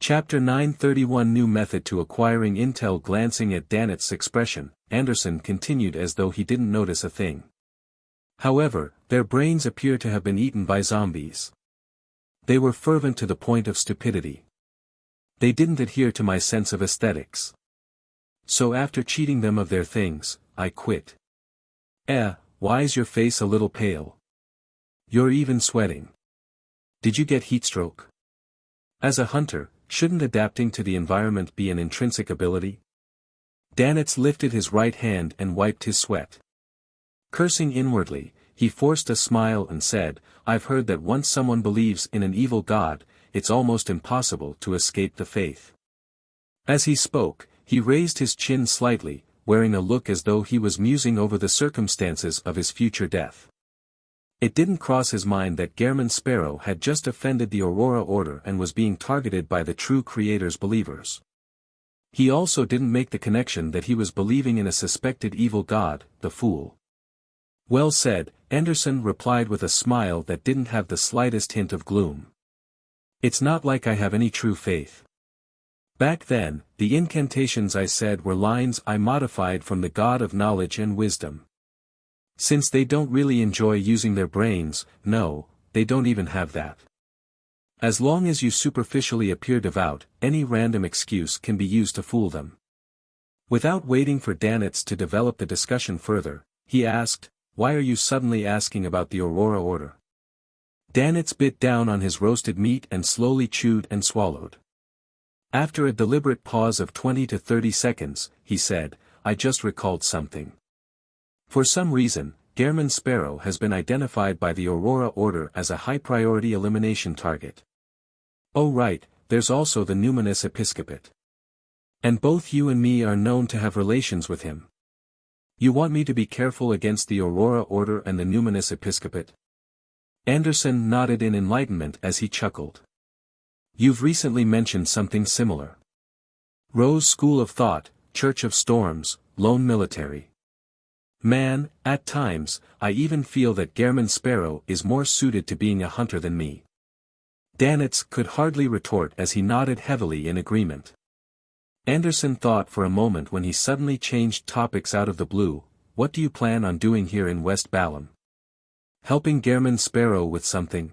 Chapter 931 New Method to Acquiring Intel. Glancing at Dannett's expression, Anderson continued as though he didn't notice a thing. However, their brains appear to have been eaten by zombies. They were fervent to the point of stupidity. They didn't adhere to my sense of aesthetics. So after cheating them of their things, I quit. Why's your face a little pale? You're even sweating. Did you get heatstroke? As a hunter, shouldn't adapting to the environment be an intrinsic ability? Dannett lifted his right hand and wiped his sweat. Cursing inwardly, he forced a smile and said, I've heard that once someone believes in an evil god, it's almost impossible to escape the faith. As he spoke, he raised his chin slightly, wearing a look as though he was musing over the circumstances of his future death. It didn't cross his mind that Gehrman Sparrow had just offended the Aurora Order and was being targeted by the true Creator's believers. He also didn't make the connection that he was believing in a suspected evil god, the fool. Well said, Anderson replied with a smile that didn't have the slightest hint of gloom. It's not like I have any true faith. Back then, the incantations I said were lines I modified from the God of knowledge and wisdom. Since they don't really enjoy using their brains, no, they don't even have that. As long as you superficially appear devout, any random excuse can be used to fool them. Without waiting for Dannett to develop the discussion further, he asked, Why are you suddenly asking about the Aurora Order? Dannett bit down on his roasted meat and slowly chewed and swallowed. After a deliberate pause of 20 to 30 seconds, he said, I just recalled something. For some reason, Gehrman Sparrow has been identified by the Aurora Order as a high-priority elimination target. Oh right, there's also the Numinous Episcopate. And both you and me are known to have relations with him. You want me to be careful against the Aurora Order and the Numinous Episcopate? Anderson nodded in enlightenment as he chuckled. You've recently mentioned something similar. Rose School of Thought, Church of Storms, Lone Military. Man, at times, I even feel that Gehrman Sparrow is more suited to being a hunter than me. Dannett could hardly retort as he nodded heavily in agreement. Anderson thought for a moment when he suddenly changed topics out of the blue, What do you plan on doing here in West Balam? Helping Gehrman Sparrow with something?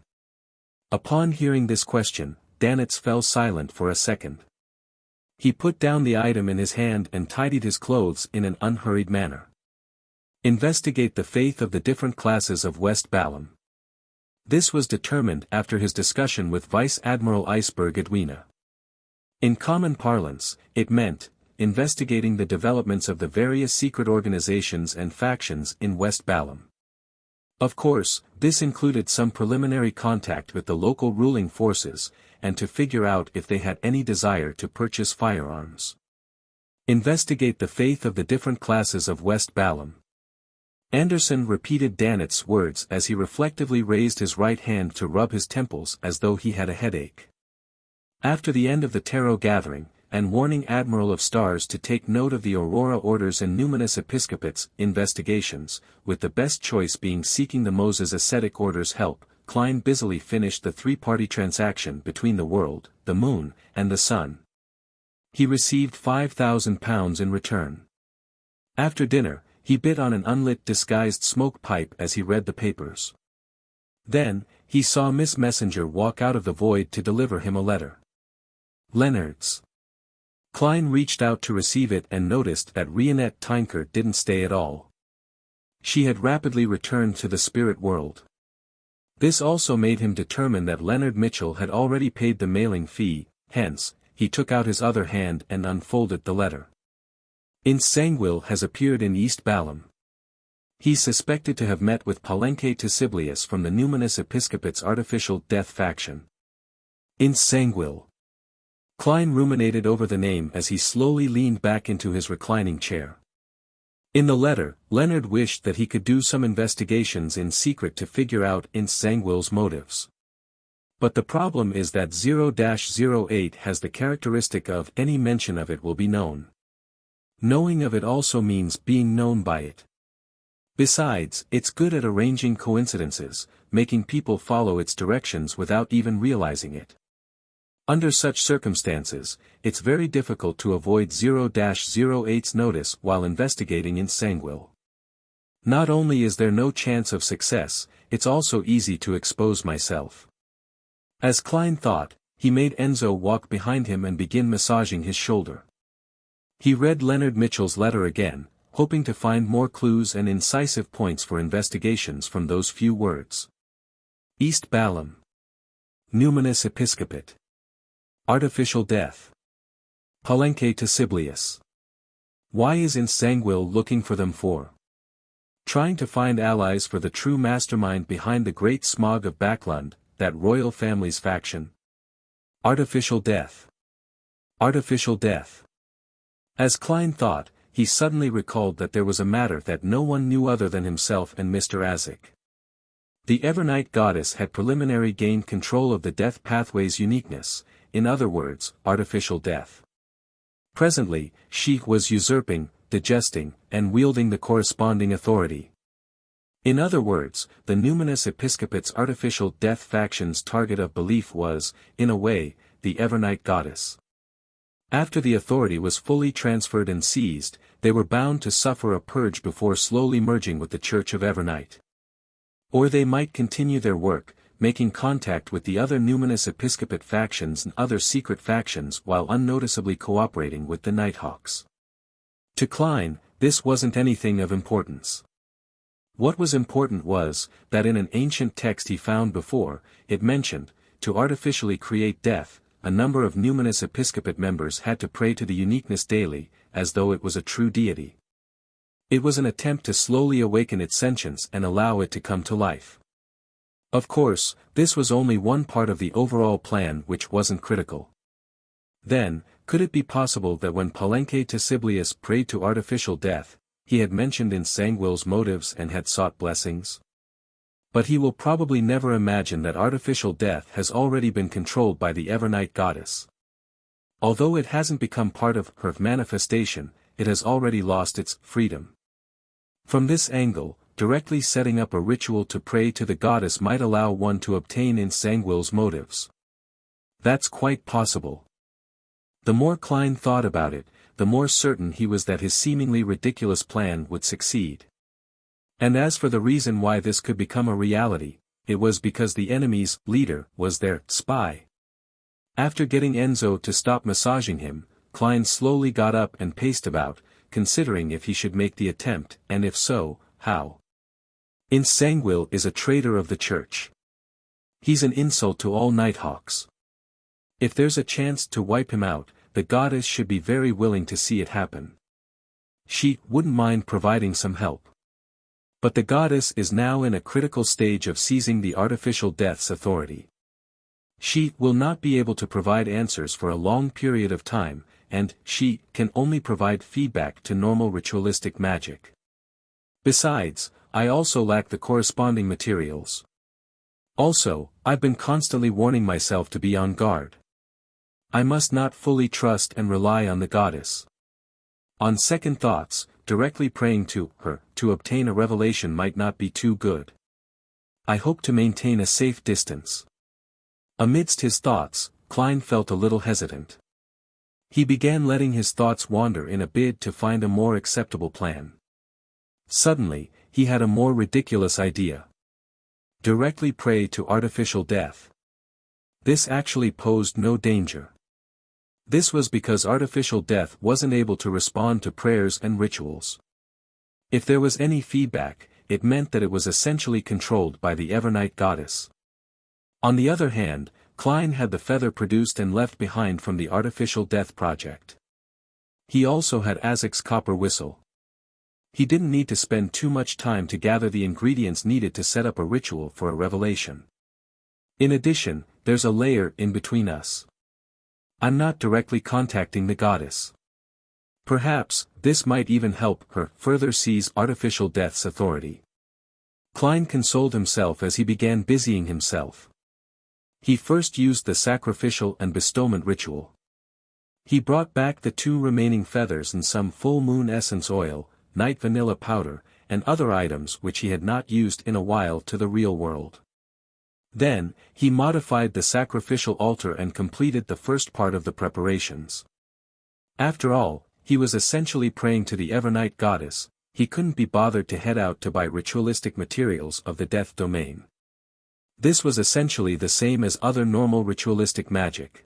Upon hearing this question, Dannett fell silent for a second. He put down the item in his hand and tidied his clothes in an unhurried manner. Investigate the faith of the different classes of West Balam. This was determined after his discussion with Vice Admiral Iceberg Edwina. In common parlance, it meant, investigating the developments of the various secret organizations and factions in West Balam. Of course, this included some preliminary contact with the local ruling forces, and to figure out if they had any desire to purchase firearms. Investigate the faith of the different classes of West Balam. Anderson repeated Dannett's words as he reflectively raised his right hand to rub his temples as though he had a headache. After the end of the tarot gathering, and warning Admiral of Stars to take note of the Aurora Orders and Numinous Episcopate's investigations, with the best choice being seeking the Moses Ascetic Order's help, Klein busily finished the three-party transaction between the world, the moon, and the sun. He received £5,000 in return. After dinner, he bit on an unlit disguised smoke pipe as he read the papers. Then, he saw Miss Messenger walk out of the void to deliver him a letter. Leonard's. Klein reached out to receive it and noticed that Rionette Tinker didn't stay at all. She had rapidly returned to the spirit world. This also made him determine that Leonard Mitchell had already paid the mailing fee, hence, he took out his other hand and unfolded the letter. Ince Sanguil has appeared in East Balam. He's suspected to have met with Palenque Tisiblius from the Numinous Episcopate's artificial death faction. Ince Sanguil. Klein ruminated over the name as he slowly leaned back into his reclining chair. In the letter, Leonard wished that he could do some investigations in secret to figure out Ince Sanguil's motives. But the problem is that 0-08 has the characteristic of any mention of it will be known. Knowing of it also means being known by it. Besides, it's good at arranging coincidences, making people follow its directions without even realizing it. Under such circumstances, it's very difficult to avoid 0-08's notice while investigating in Sangwil. Not only is there no chance of success, it's also easy to expose myself. As Klein thought, he made Enzo walk behind him and begin massaging his shoulder. He read Leonard Mitchell's letter again, hoping to find more clues and incisive points for investigations from those few words. East Ballam. Numinous Episcopate. Artificial death. Palenque to Siblius. Why is in Sangwil looking for them for? Trying to find allies for the true mastermind behind the great smog of Backlund, that royal family's faction. Artificial death. Artificial death. As Klein thought, he suddenly recalled that there was a matter that no one knew other than himself and Mr. Azik. The Evernight goddess had preliminarily gained control of the death pathway's uniqueness, in other words, artificial death. Presently, she was usurping, digesting, and wielding the corresponding authority. In other words, the numinous episcopate's artificial death faction's target of belief was, in a way, the Evernight goddess. After the authority was fully transferred and seized, they were bound to suffer a purge before slowly merging with the Church of Evernight. Or they might continue their work, making contact with the other numinous episcopate factions and other secret factions while unnoticeably cooperating with the Nighthawks. To Klein, this wasn't anything of importance. What was important was, that in an ancient text he found before, it mentioned, to artificially create death, a number of numinous episcopate members had to pray to the uniqueness daily, as though it was a true deity. It was an attempt to slowly awaken its sentience and allow it to come to life. Of course, this was only one part of the overall plan which wasn't critical. Then, could it be possible that when Palenque to Siblius prayed to artificial death, he had mentioned in Sangwil's motives and had sought blessings? But he will probably never imagine that artificial death has already been controlled by the Evernight goddess. Although it hasn't become part of her manifestation, it has already lost its freedom. From this angle, directly setting up a ritual to pray to the goddess might allow one to obtain in Sangwil's motives. That's quite possible. The more Klein thought about it, the more certain he was that his seemingly ridiculous plan would succeed. And as for the reason why this could become a reality, it was because the enemy's leader was their spy. After getting Enzo to stop massaging him, Klein slowly got up and paced about, considering if he should make the attempt, and if so, how. In Sangwil is a traitor of the church. He's an insult to all Nighthawks. If there's a chance to wipe him out, the goddess should be very willing to see it happen. She wouldn't mind providing some help. But the goddess is now in a critical stage of seizing the artificial death's authority. She will not be able to provide answers for a long period of time, and she can only provide feedback to normal ritualistic magic. Besides, I also lack the corresponding materials. Also, I've been constantly warning myself to be on guard. I must not fully trust and rely on the goddess. On second thoughts, directly praying to her to obtain a revelation might not be too good. I hope to maintain a safe distance. Amidst his thoughts, Klein felt a little hesitant. He began letting his thoughts wander in a bid to find a more acceptable plan. Suddenly, he had a more ridiculous idea. Directly pray to artificial death. This actually posed no danger. This was because artificial death wasn't able to respond to prayers and rituals. If there was any feedback, it meant that it was essentially controlled by the Evernight goddess. On the other hand, Klein had the feather produced and left behind from the artificial death project. He also had Azik's copper whistle. He didn't need to spend too much time to gather the ingredients needed to set up a ritual for a revelation. In addition, there's a layer in between us. I'm not directly contacting the goddess. Perhaps, this might even help her further seize artificial death's authority. Klein consoled himself as he began busying himself. He first used the sacrificial and bestowment ritual. He brought back the 2 remaining feathers and some full moon essence oil, night vanilla powder, and other items which he had not used in a while to the real world. Then, he modified the sacrificial altar and completed the first part of the preparations. After all, he was essentially praying to the Evernight goddess. He couldn't be bothered to head out to buy ritualistic materials of the death domain. This was essentially the same as other normal ritualistic magic.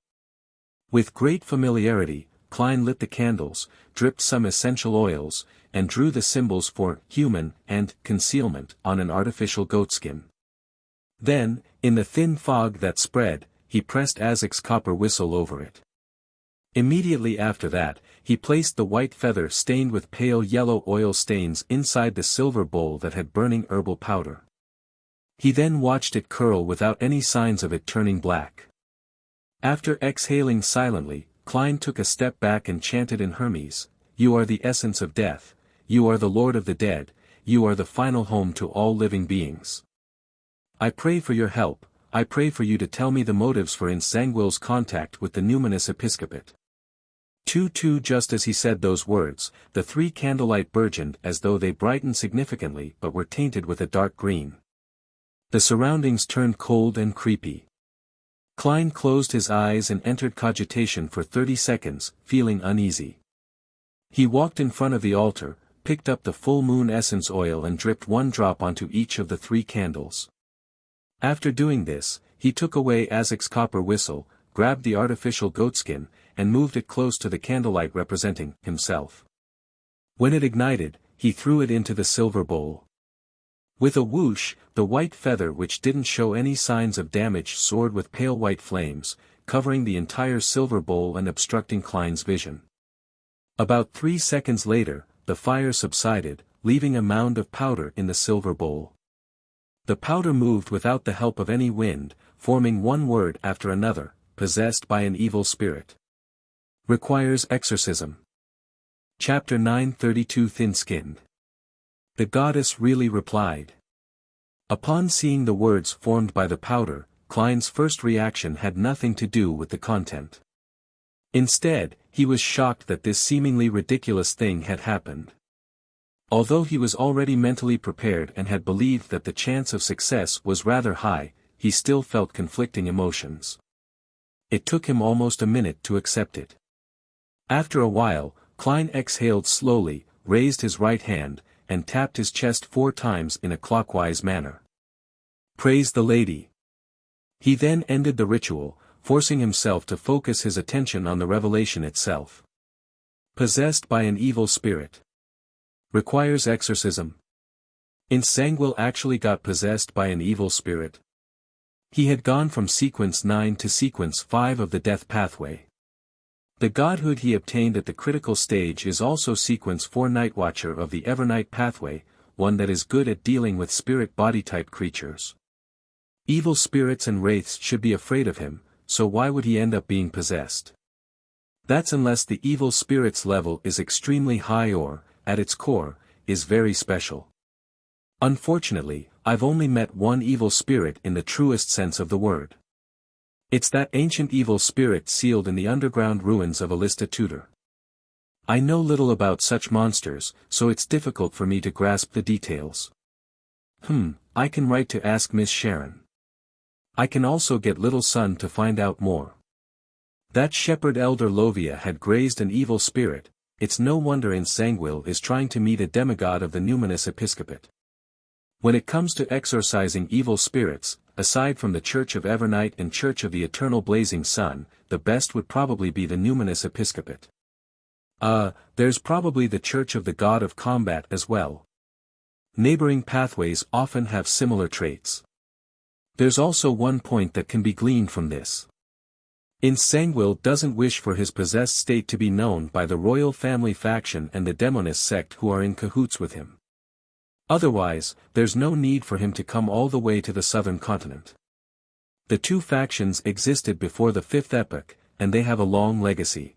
With great familiarity, Klein lit the candles, dripped some essential oils, and drew the symbols for human and concealment on an artificial goatskin. Then, in the thin fog that spread, he pressed Azek's copper whistle over it. Immediately after that, he placed the white feather stained with pale yellow oil stains inside the silver bowl that had burning herbal powder. He then watched it curl without any signs of it turning black. After exhaling silently, Klein took a step back and chanted in Hermes, "You are the essence of death, you are the Lord of the dead, you are the final home to all living beings. I pray for your help, I pray for you to tell me the motives for Insangwil's contact with the numinous episcopate." Just as he said those words, the three candlelight burgeoned as though they brightened significantly but were tainted with a dark green. The surroundings turned cold and creepy. Klein closed his eyes and entered cogitation for 30 seconds, feeling uneasy. He walked in front of the altar, picked up the full moon essence oil and dripped one drop onto each of the three candles. After doing this, he took away Azek's copper whistle, grabbed the artificial goatskin, and moved it close to the candlelight representing himself. When it ignited, he threw it into the silver bowl. With a whoosh, the white feather which didn't show any signs of damage soared with pale white flames, covering the entire silver bowl and obstructing Klein's vision. About 3 seconds later, the fire subsided, leaving a mound of powder in the silver bowl. The powder moved without the help of any wind, forming one word after another, possessed by an evil spirit. Requires exorcism. Chapter 932 Thin-skinned. The goddess really replied. Upon seeing the words formed by the powder, Klein's first reaction had nothing to do with the content. Instead, he was shocked that this seemingly ridiculous thing had happened. Although he was already mentally prepared and had believed that the chance of success was rather high, he still felt conflicting emotions. It took him almost a minute to accept it. After a while, Klein exhaled slowly, raised his right hand, and tapped his chest 4 times in a clockwise manner. Praise the Lady. He then ended the ritual, forcing himself to focus his attention on the revelation itself. Possessed by an evil spirit. Requires exorcism. Insangwil actually got possessed by an evil spirit. He had gone from sequence 9 to sequence 5 of the death pathway. The godhood he obtained at the critical stage is also sequence 4 Nightwatcher of the Evernight pathway, one that is good at dealing with spirit body-type creatures. Evil spirits and wraiths should be afraid of him, so why would he end up being possessed? That's unless the evil spirit's level is extremely high or, at its core, is very special. Unfortunately, I've only met one evil spirit in the truest sense of the word. It's that ancient evil spirit sealed in the underground ruins of Alista Tudor. I know little about such monsters, so it's difficult for me to grasp the details. I can write to ask Miss Sharon. I can also get Little Son to find out more. That shepherd elder Lovia had grazed an evil spirit. It's no wonder Insangwil is trying to meet a demigod of the numinous episcopate. When it comes to exorcising evil spirits, aside from the Church of Evernight and Church of the Eternal Blazing Sun, the best would probably be the numinous episcopate. There's probably the Church of the God of Combat as well. Neighboring pathways often have similar traits. There's also one point that can be gleaned from this. Insangwil doesn't wish for his possessed state to be known by the royal family faction and the demonist sect who are in cahoots with him. Otherwise, there's no need for him to come all the way to the southern continent. The two factions existed before the 5th epoch, and they have a long legacy.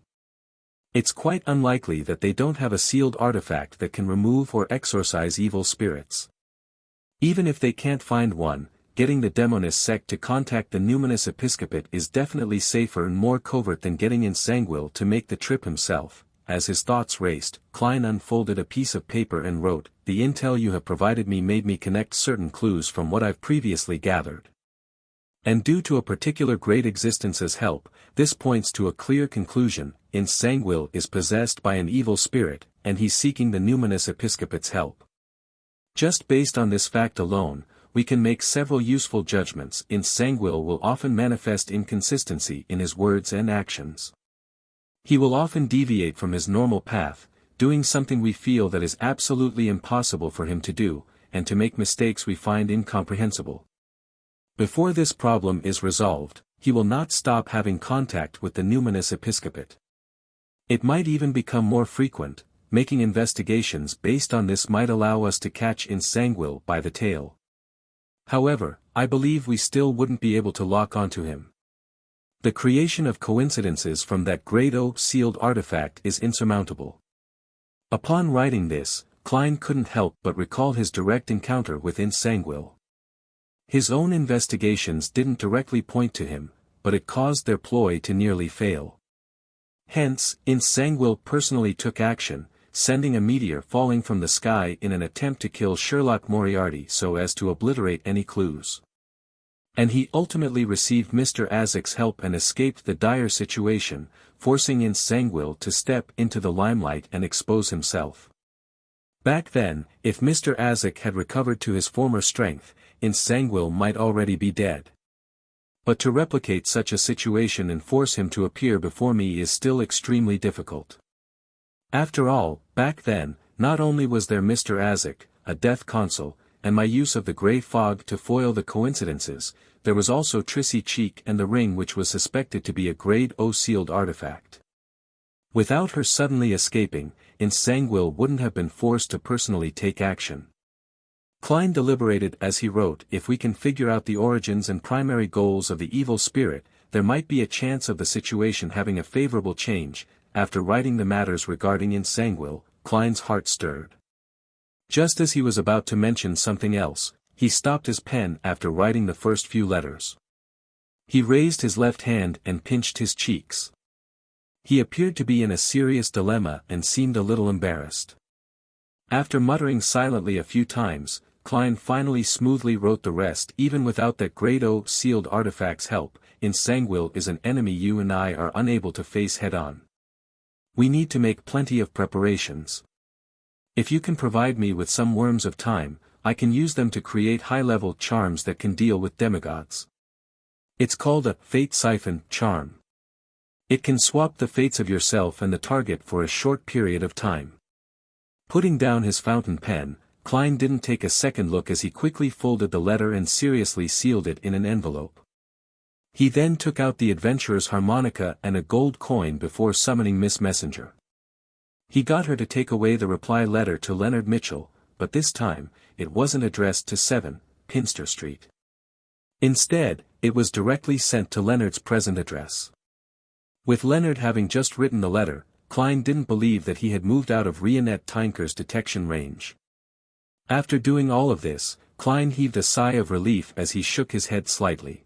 It's quite unlikely that they don't have a sealed artifact that can remove or exorcise evil spirits. Even if they can't find one, getting the demonist sect to contact the numinous episcopate is definitely safer and more covert than getting Insangwil to make the trip himself. As his thoughts raced, Klein unfolded a piece of paper and wrote, "The intel you have provided me made me connect certain clues from what I've previously gathered. And due to a particular great existence's help, this points to a clear conclusion: Insanguil is possessed by an evil spirit, and he's seeking the numinous episcopate's help. Just based on this fact alone, we can make several useful judgments. Insanguil will often manifest inconsistency in his words and actions. He will often deviate from his normal path, doing something we feel that is absolutely impossible for him to do, and to make mistakes we find incomprehensible. Before this problem is resolved, he will not stop having contact with the numinous episcopate. It might even become more frequent. Making investigations based on this might allow us to catch Insanguil by the tail. However, I believe we still wouldn't be able to lock onto him. The creation of coincidences from that great sealed artifact is insurmountable. Upon writing this, Klein couldn't help but recall his direct encounter with Insanguil. His own investigations didn't directly point to him, but it caused their ploy to nearly fail. Hence, Insanguil personally took action, sending a meteor falling from the sky in an attempt to kill Sherlock Moriarty so as to obliterate any clues. And he ultimately received Mr. Azek's help and escaped the dire situation, forcing Insanguil to step into the limelight and expose himself. Back then, if Mr. Azek had recovered to his former strength, Insanguil might already be dead. But to replicate such a situation and force him to appear before me is still extremely difficult. After all, back then, not only was there Mr. Azek, a death consul, and my use of the grey fog to foil the coincidences, there was also Trissy Cheek and the ring, which was suspected to be a grade O sealed artifact. Without her suddenly escaping, Insanguil wouldn't have been forced to personally take action. Klein deliberated as he wrote: if we can figure out the origins and primary goals of the evil spirit, there might be a chance of the situation having a favorable change. After writing the matters regarding Insanguil, Klein's heart stirred. Just as he was about to mention something else, he stopped his pen after writing the first few letters. He raised his left hand and pinched his cheeks. He appeared to be in a serious dilemma and seemed a little embarrassed. After muttering silently a few times, Klein finally smoothly wrote the rest. Even without that grade O sealed artifact's help, Insanguil is an enemy you and I are unable to face head-on. We need to make plenty of preparations. If you can provide me with some worms of time, I can use them to create high-level charms that can deal with demigods. It's called a fate siphon charm. It can swap the fates of yourself and the target for a short period of time. Putting down his fountain pen, Klein didn't take a second look as he quickly folded the letter and seriously sealed it in an envelope. He then took out the adventurer's harmonica and a gold coin before summoning Miss Messenger. He got her to take away the reply letter to Leonard Mitchell, but this time, it wasn't addressed to 7, Pinster Street. Instead, it was directly sent to Leonard's present address. With Leonard having just written the letter, Klein didn't believe that he had moved out of Rionette Tinker's detection range. After doing all of this, Klein heaved a sigh of relief as he shook his head slightly.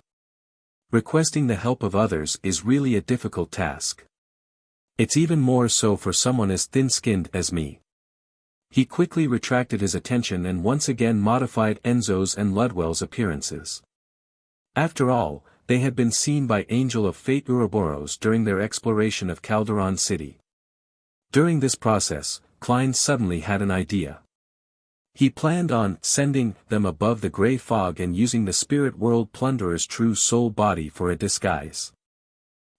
Requesting the help of others is really a difficult task. It's even more so for someone as thin-skinned as me. He quickly retracted his attention and once again modified Enzo's and Ludwell's appearances. After all, they had been seen by Angel of Fate Ouroboros during their exploration of Calderon City. During this process, Klein suddenly had an idea. He planned on sending them above the grey fog and using the Spirit World Plunderer's true soul body for a disguise.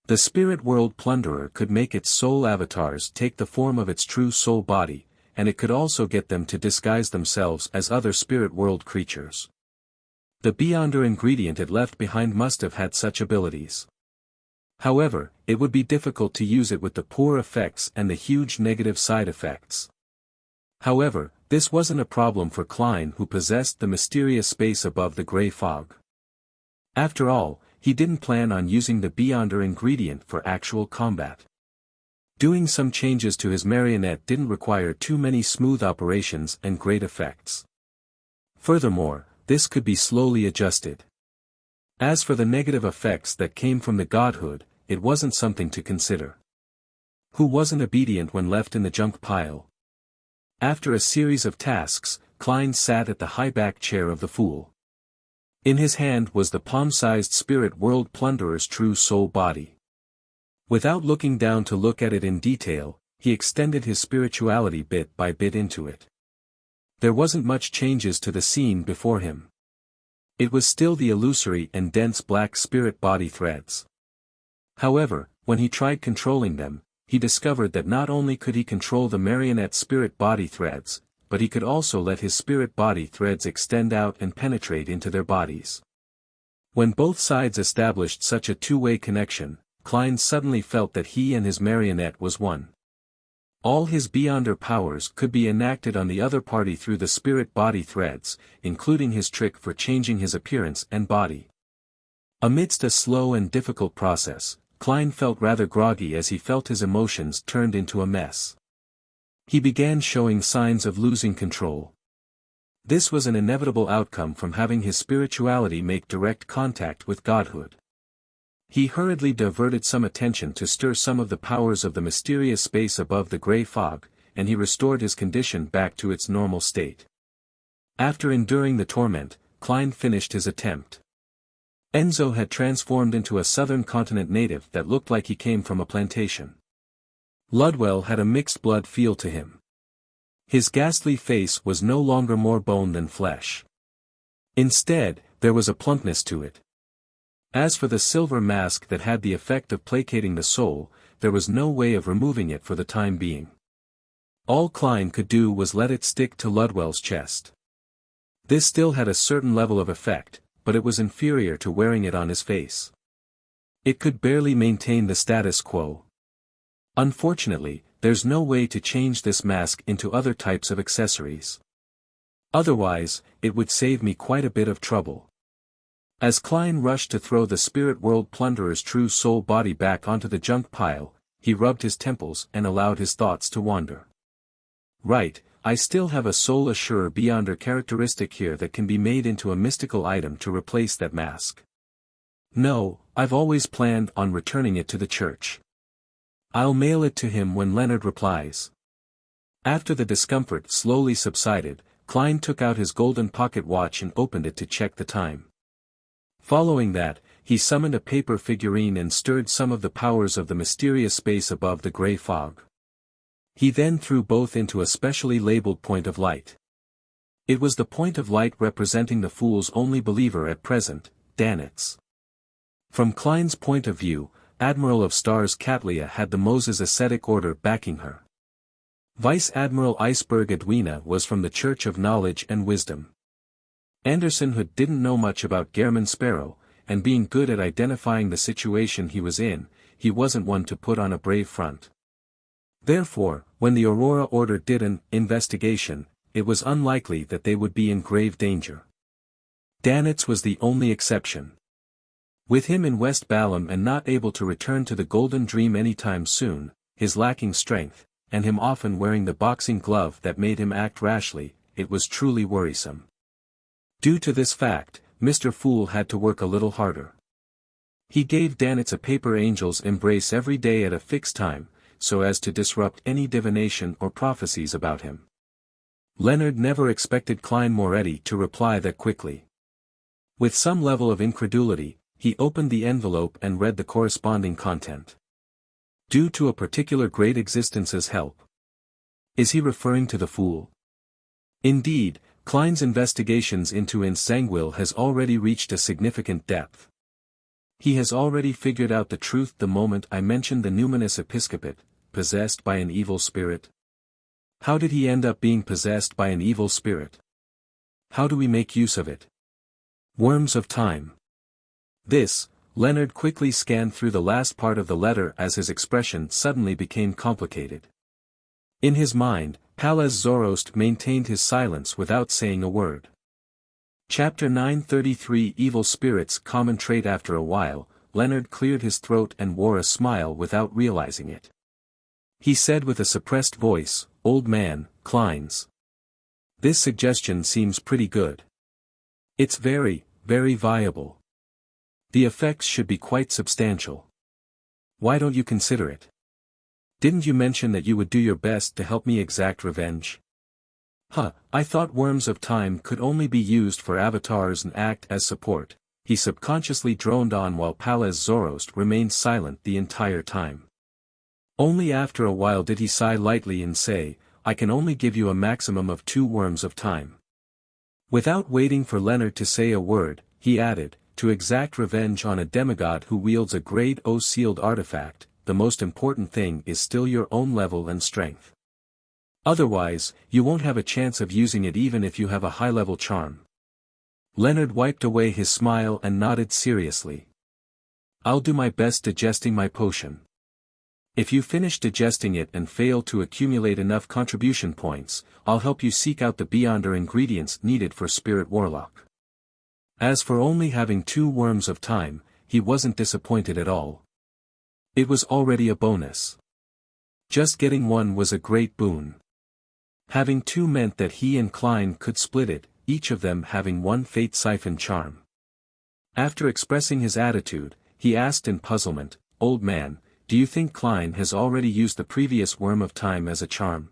The Spirit World Plunderer could make its soul avatars take the form of its true soul body, and it could also get them to disguise themselves as other Spirit World creatures. The Beyonder ingredient it left behind must have had such abilities. However, it would be difficult to use it with the poor effects and the huge negative side effects. However, this wasn't a problem for Klein, who possessed the mysterious space above the grey fog. After all, he didn't plan on using the Beyonder ingredient for actual combat. Doing some changes to his marionette didn't require too many smooth operations and great effects. Furthermore, this could be slowly adjusted. As for the negative effects that came from the godhood, it wasn't something to consider. Who wasn't obedient when left in the junk pile? After a series of tasks, Klein sat at the high-back chair of the fool. In his hand was the palm-sized spirit world plunderer's true soul body. Without looking down to look at it in detail, he extended his spirituality bit by bit into it. There wasn't much changes to the scene before him. It was still the illusory and dense black spirit body threads. However, when he tried controlling them, he discovered that not only could he control the marionette spirit body threads, but he could also let his spirit body threads extend out and penetrate into their bodies. When both sides established such a two-way connection, Klein suddenly felt that he and his marionette was one. All his Beyonder powers could be enacted on the other party through the spirit body threads, including his trick for changing his appearance and body. Amidst a slow and difficult process, Klein felt rather groggy as he felt his emotions turned into a mess. He began showing signs of losing control. This was an inevitable outcome from having his spirituality make direct contact with godhood. He hurriedly diverted some attention to stir some of the powers of the mysterious space above the gray fog, and he restored his condition back to its normal state. After enduring the torment, Klein finished his attempt. Enzo had transformed into a southern continent native that looked like he came from a plantation. Ludwell had a mixed blood feel to him. His ghastly face was no longer more bone than flesh. Instead, there was a plumpness to it. As for the silver mask that had the effect of placating the soul, there was no way of removing it for the time being. All Klein could do was let it stick to Ludwell's chest. This still had a certain level of effect, but it was inferior to wearing it on his face. It could barely maintain the status quo. Unfortunately, there's no way to change this mask into other types of accessories. Otherwise, it would save me quite a bit of trouble. As Klein rushed to throw the spirit world plunderer's true soul body back onto the junk pile, he rubbed his temples and allowed his thoughts to wander. Right, I still have a soul assurer Beyonder characteristic here that can be made into a mystical item to replace that mask. No, I've always planned on returning it to the church. I'll mail it to him when Leonard replies. After the discomfort slowly subsided, Klein took out his golden pocket watch and opened it to check the time. Following that, he summoned a paper figurine and stirred some of the powers of the mysterious space above the gray fog. He then threw both into a specially labeled point of light. It was the point of light representing the fool's only believer at present, Danitz. From Klein's point of view, Admiral of Stars Katlia had the Moses Ascetic Order backing her. Vice Admiral Iceberg Edwina was from the Church of Knowledge and Wisdom. Anderson Hood didn't know much about Gehrman Sparrow, and being good at identifying the situation he was in, he wasn't one to put on a brave front. Therefore, when the Aurora Order did an investigation, it was unlikely that they would be in grave danger. Danitz was the only exception. With him in West Balam and not able to return to the Golden Dream anytime soon, his lacking strength, and him often wearing the boxing glove that made him act rashly, it was truly worrisome. Due to this fact, Mr. Fool had to work a little harder. He gave Danitz a paper angel's embrace every day at a fixed time, so as to disrupt any divination or prophecies about him. Leonard never expected Klein Moretti to reply that quickly. With some level of incredulity, he opened the envelope and read the corresponding content. Due to a particular great existence's help. Is he referring to the Fool? Indeed, Klein's investigations into Insanguil has already reached a significant depth. He has already figured out the truth the moment I mentioned the numinous episcopate, possessed by an evil spirit. How did he end up being possessed by an evil spirit? How do we make use of it? Worms of time. This, Leonard quickly scanned through the last part of the letter as his expression suddenly became complicated. In his mind, Palaz Zoroast maintained his silence without saying a word. Chapter 933 Evil Spirits Common Trait. After a while, Leonard cleared his throat and wore a smile without realizing it. He said with a suppressed voice, "Old man, Klein's. This suggestion seems pretty good. It's very, very viable. The effects should be quite substantial. Why don't you consider it? Didn't you mention that you would do your best to help me exact revenge?" I thought worms of time could only be used for avatars and act as support, he subconsciously droned on while Palaz Zoroast remained silent the entire time. Only after a while did he sigh lightly and say, I can only give you a maximum of 2 worms of time. Without waiting for Leonard to say a word, he added, to exact revenge on a demigod who wields a grade O sealed artifact, the most important thing is still your own level and strength. Otherwise, you won't have a chance of using it even if you have a high-level charm. Leonard wiped away his smile and nodded seriously. I'll do my best digesting my potion. If you finish digesting it and fail to accumulate enough contribution points, I'll help you seek out the Beyonder ingredients needed for Spirit Warlock. As for only having 2 worms of time, he wasn't disappointed at all. It was already a bonus. Just getting 1 was a great boon. Having 2 meant that he and Klein could split it, each of them having 1 Fate Siphon charm. After expressing his attitude, he asked in puzzlement, Old man, do you think Klein has already used the previous Worm of Time as a charm?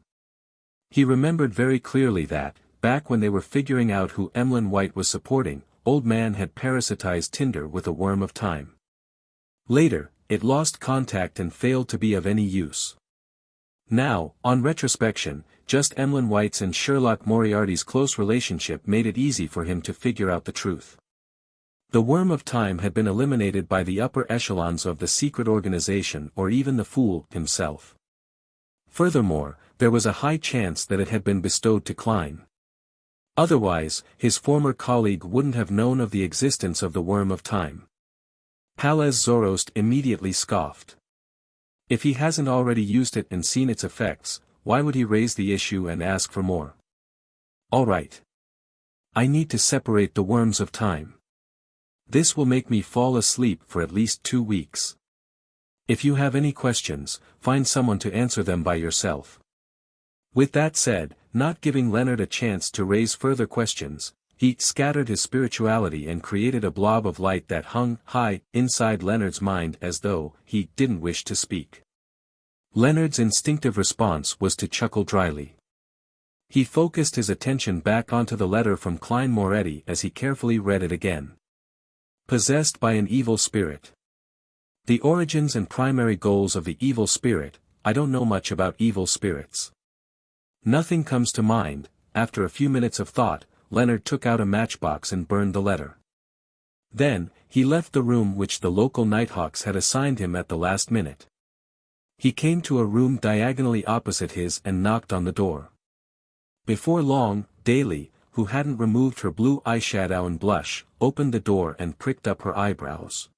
He remembered very clearly that, back when they were figuring out who Emlyn White was supporting, Old Man had parasitized Tinder with a Worm of Time. Later, it lost contact and failed to be of any use. Now, on retrospection, just Emlyn White's and Sherlock Moriarty's close relationship made it easy for him to figure out the truth. The Worm of Time had been eliminated by the upper echelons of the secret organization or even the Fool himself. Furthermore, there was a high chance that it had been bestowed to Klein. Otherwise, his former colleague wouldn't have known of the existence of the Worm of Time. Palaz Zoroast immediately scoffed. If he hasn't already used it and seen its effects, why would he raise the issue and ask for more? All right. I need to separate the worms of time. This will make me fall asleep for at least 2 weeks. If you have any questions, find someone to answer them by yourself. With that said, not giving Leonard a chance to raise further questions, he scattered his spirituality and created a blob of light that hung high inside Leonard's mind as though he didn't wish to speak. Leonard's instinctive response was to chuckle dryly. He focused his attention back onto the letter from Klein Moretti as he carefully read it again. Possessed by an evil spirit. The origins and primary goals of the evil spirit. I don't know much about evil spirits. Nothing comes to mind. After a few minutes of thought, Leonard took out a matchbox and burned the letter. Then, he left the room which the local Nighthawks had assigned him at the last minute. He came to a room diagonally opposite his and knocked on the door. Before long, Daly, who hadn't removed her blue eyeshadow and blush, opened the door and pricked up her eyebrows.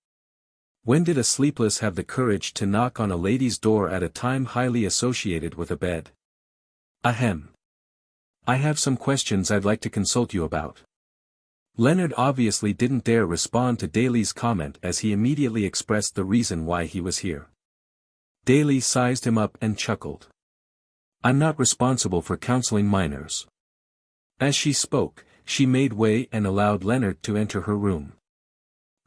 When did a sleepless have the courage to knock on a lady's door at a time highly associated with a bed? Ahem. I have some questions I'd like to consult you about. Leonard obviously didn't dare respond to Daly's comment as he immediately expressed the reason why he was here. Daly sized him up and chuckled. I'm not responsible for counseling minors. As she spoke, she made way and allowed Leonard to enter her room.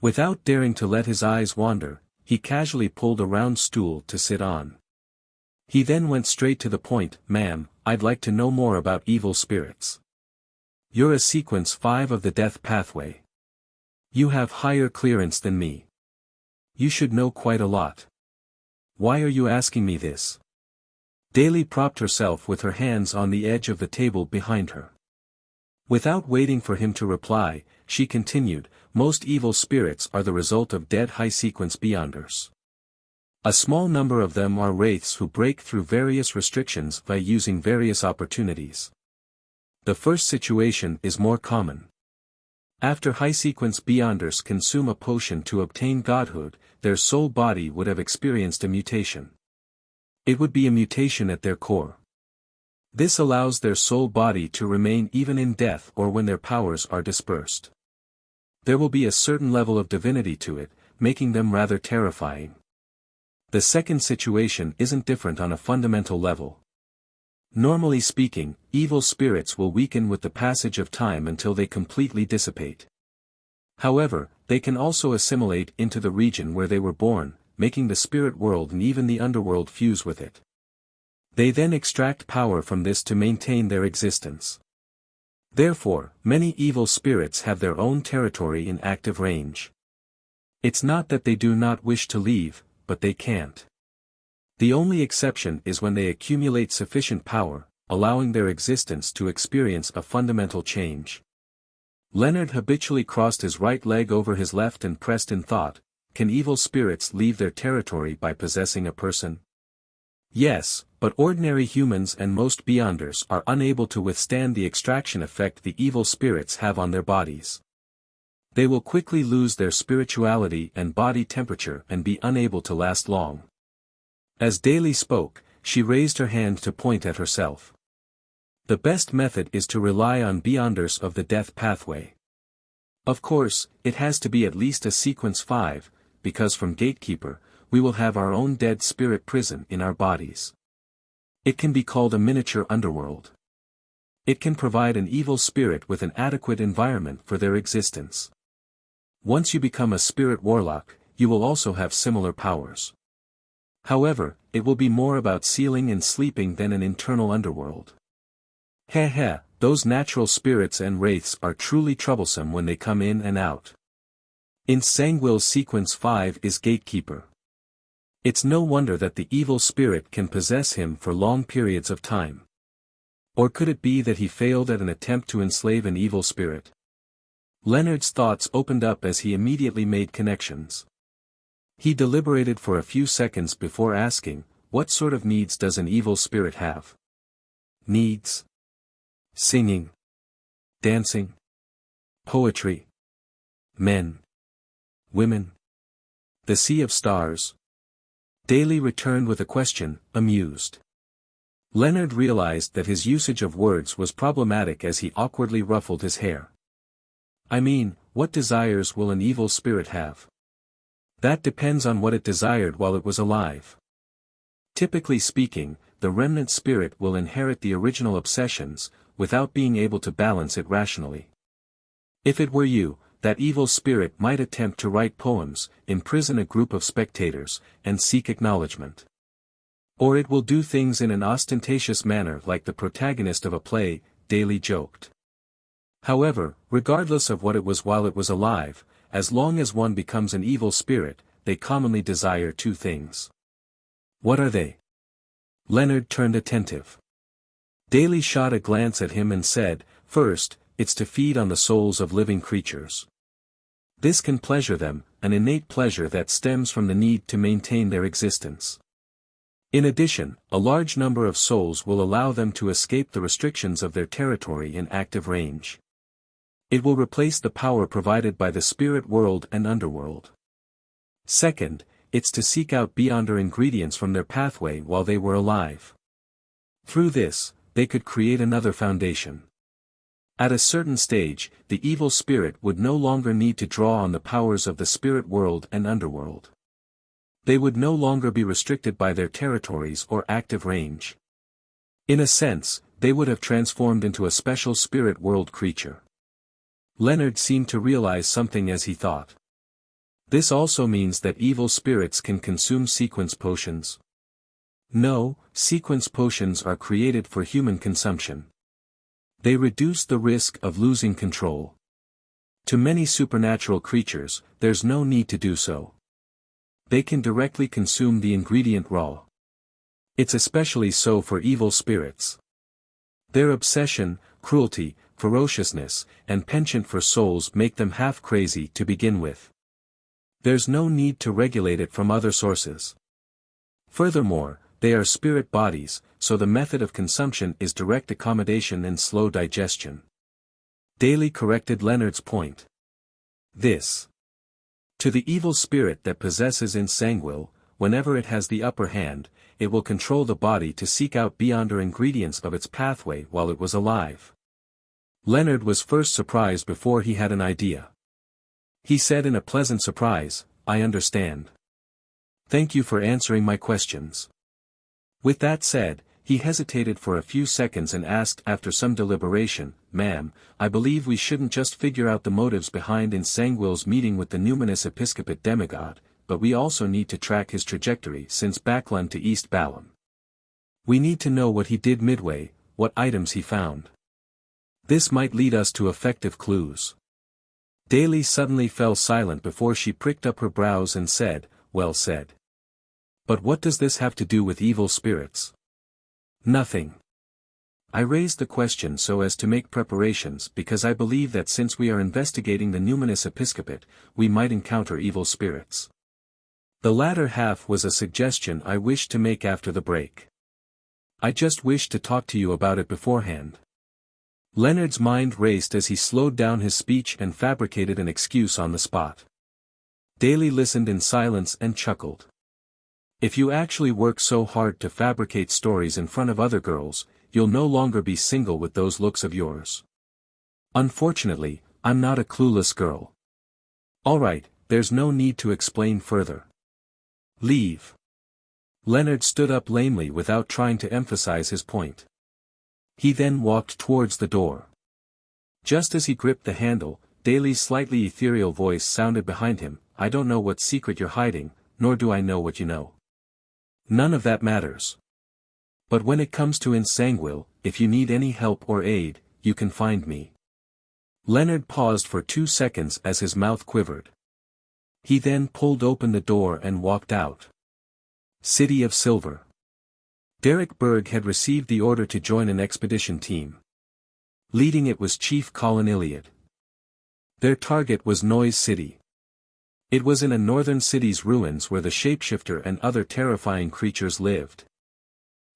Without daring to let his eyes wander, he casually pulled a round stool to sit on. He then went straight to the point. Ma'am, I'd like to know more about evil spirits. You're a sequence 5 of the death pathway. You have higher clearance than me. You should know quite a lot. Why are you asking me this? Daly propped herself with her hands on the edge of the table behind her. Without waiting for him to reply, she continued, most evil spirits are the result of dead high-sequence Beyonders. A small number of them are wraiths who break through various restrictions by using various opportunities. The first situation is more common. After high-sequence Beyonders consume a potion to obtain godhood, their soul body would have experienced a mutation. It would be a mutation at their core. This allows their soul body to remain even in death or when their powers are dispersed. There will be a certain level of divinity to it, making them rather terrifying. The second situation isn't different on a fundamental level. Normally speaking, evil spirits will weaken with the passage of time until they completely dissipate. However, they can also assimilate into the region where they were born, making the spirit world and even the underworld fuse with it. They then extract power from this to maintain their existence. Therefore, many evil spirits have their own territory in active range. It's not that they do not wish to leave, but they can't. The only exception is when they accumulate sufficient power, allowing their existence to experience a fundamental change. Leonard habitually crossed his right leg over his left and pressed in thought, can evil spirits leave their territory by possessing a person? Yes, but ordinary humans and most beyonders are unable to withstand the extraction effect the evil spirits have on their bodies. They will quickly lose their spirituality and body temperature and be unable to last long. As Daly spoke, she raised her hand to point at herself. The best method is to rely on beyonders of the death pathway. Of course, it has to be at least a sequence 5, because from Gatekeeper, we will have our own dead spirit prison in our bodies. It can be called a miniature underworld. It can provide an evil spirit with an adequate environment for their existence. Once you become a spirit warlock, you will also have similar powers. However, it will be more about sealing and sleeping than an internal underworld. Heh, those natural spirits and wraiths are truly troublesome when they come in and out. In Sangwill's sequence 5 is Gatekeeper. It's no wonder that the evil spirit can possess him for long periods of time. Or could it be that he failed at an attempt to enslave an evil spirit? Leonard's thoughts opened up as he immediately made connections. He deliberated for a few seconds before asking, what sort of needs does an evil spirit have? Needs? Singing. Dancing. Poetry. Men. Women. The sea of stars. Daly returned with a question, amused. Leonard realized that his usage of words was problematic as he awkwardly ruffled his hair. I mean, what desires will an evil spirit have? That depends on what it desired while it was alive. Typically speaking, the remnant spirit will inherit the original obsessions, without being able to balance it rationally. If it were you, that evil spirit might attempt to write poems, imprison a group of spectators, and seek acknowledgement. Or it will do things in an ostentatious manner like the protagonist of a play, Daly joked. However, regardless of what it was while it was alive, as long as one becomes an evil spirit, they commonly desire two things. What are they? Leonard turned attentive. Daly shot a glance at him and said, first, it's to feed on the souls of living creatures. This can pleasure them, an innate pleasure that stems from the need to maintain their existence. In addition, a large number of souls will allow them to escape the restrictions of their territory in active range. It will replace the power provided by the spirit world and underworld. Second, it's to seek out beyonder ingredients from their pathway while they were alive. Through this, they could create another foundation. At a certain stage, the evil spirit would no longer need to draw on the powers of the spirit world and underworld. They would no longer be restricted by their territories or active range. In a sense, they would have transformed into a special spirit world creature. Leonard seemed to realize something as he thought. This also means that evil spirits can consume sequence potions. No, sequence potions are created for human consumption. They reduce the risk of losing control. To many supernatural creatures, there's no need to do so. They can directly consume the ingredient raw. It's especially so for evil spirits. Their obsession, cruelty, ferociousness, and penchant for souls make them half crazy to begin with. There's no need to regulate it from other sources. Furthermore, they are spirit bodies, so the method of consumption is direct accommodation and slow digestion. Daly corrected Leonard's point. This. To the evil spirit that possesses in Sangwill, whenever it has the upper hand, it will control the body to seek out beyonder ingredients of its pathway while it was alive. Leonard was first surprised before he had an idea. He said in a pleasant surprise, I understand. Thank you for answering my questions. With that said, he hesitated for a few seconds and asked after some deliberation, Ma'am, I believe we shouldn't just figure out the motives behind in Sangwill's meeting with the numinous episcopate demigod, but we also need to track his trajectory since Backlund to East Balam. We need to know what he did midway, what items he found. This might lead us to effective clues. Daly suddenly fell silent before she pricked up her brows and said, "Well said. But what does this have to do with evil spirits?" "Nothing. I raised the question so as to make preparations because I believe that since we are investigating the numinous episcopate, we might encounter evil spirits. The latter half was a suggestion I wished to make after the break. I just wished to talk to you about it beforehand." Leonard's mind raced as he slowed down his speech and fabricated an excuse on the spot. Daly listened in silence and chuckled. "If you actually work so hard to fabricate stories in front of other girls, you'll no longer be single with those looks of yours. Unfortunately, I'm not a clueless girl. All right, there's no need to explain further. Leave." Leonard stood up lamely without trying to emphasize his point. He then walked towards the door. Just as he gripped the handle, Daly's slightly ethereal voice sounded behind him, "I don't know what secret you're hiding, nor do I know what you know. None of that matters. But when it comes to Insanguil, if you need any help or aid, you can find me." Leonard paused for 2 seconds as his mouth quivered. He then pulled open the door and walked out. City of Silver. Derek Berg had received the order to join an expedition team. Leading it was Chief Colin Iliad. Their target was Noise City. It was in a northern city's ruins where the shapeshifter and other terrifying creatures lived.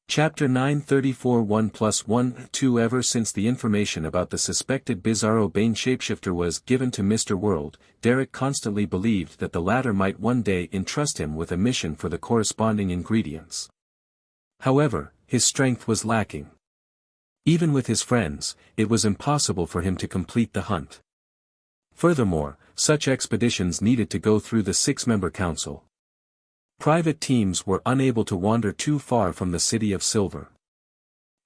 Chapter 934 1+1-2 Ever since the information about the suspected Bizarro Bane shapeshifter was given to Mr. World, Derek constantly believed that the latter might one day entrust him with a mission for the corresponding ingredients. However, his strength was lacking. Even with his friends, it was impossible for him to complete the hunt. Furthermore, such expeditions needed to go through the 6-member council. Private teams were unable to wander too far from the City of Silver.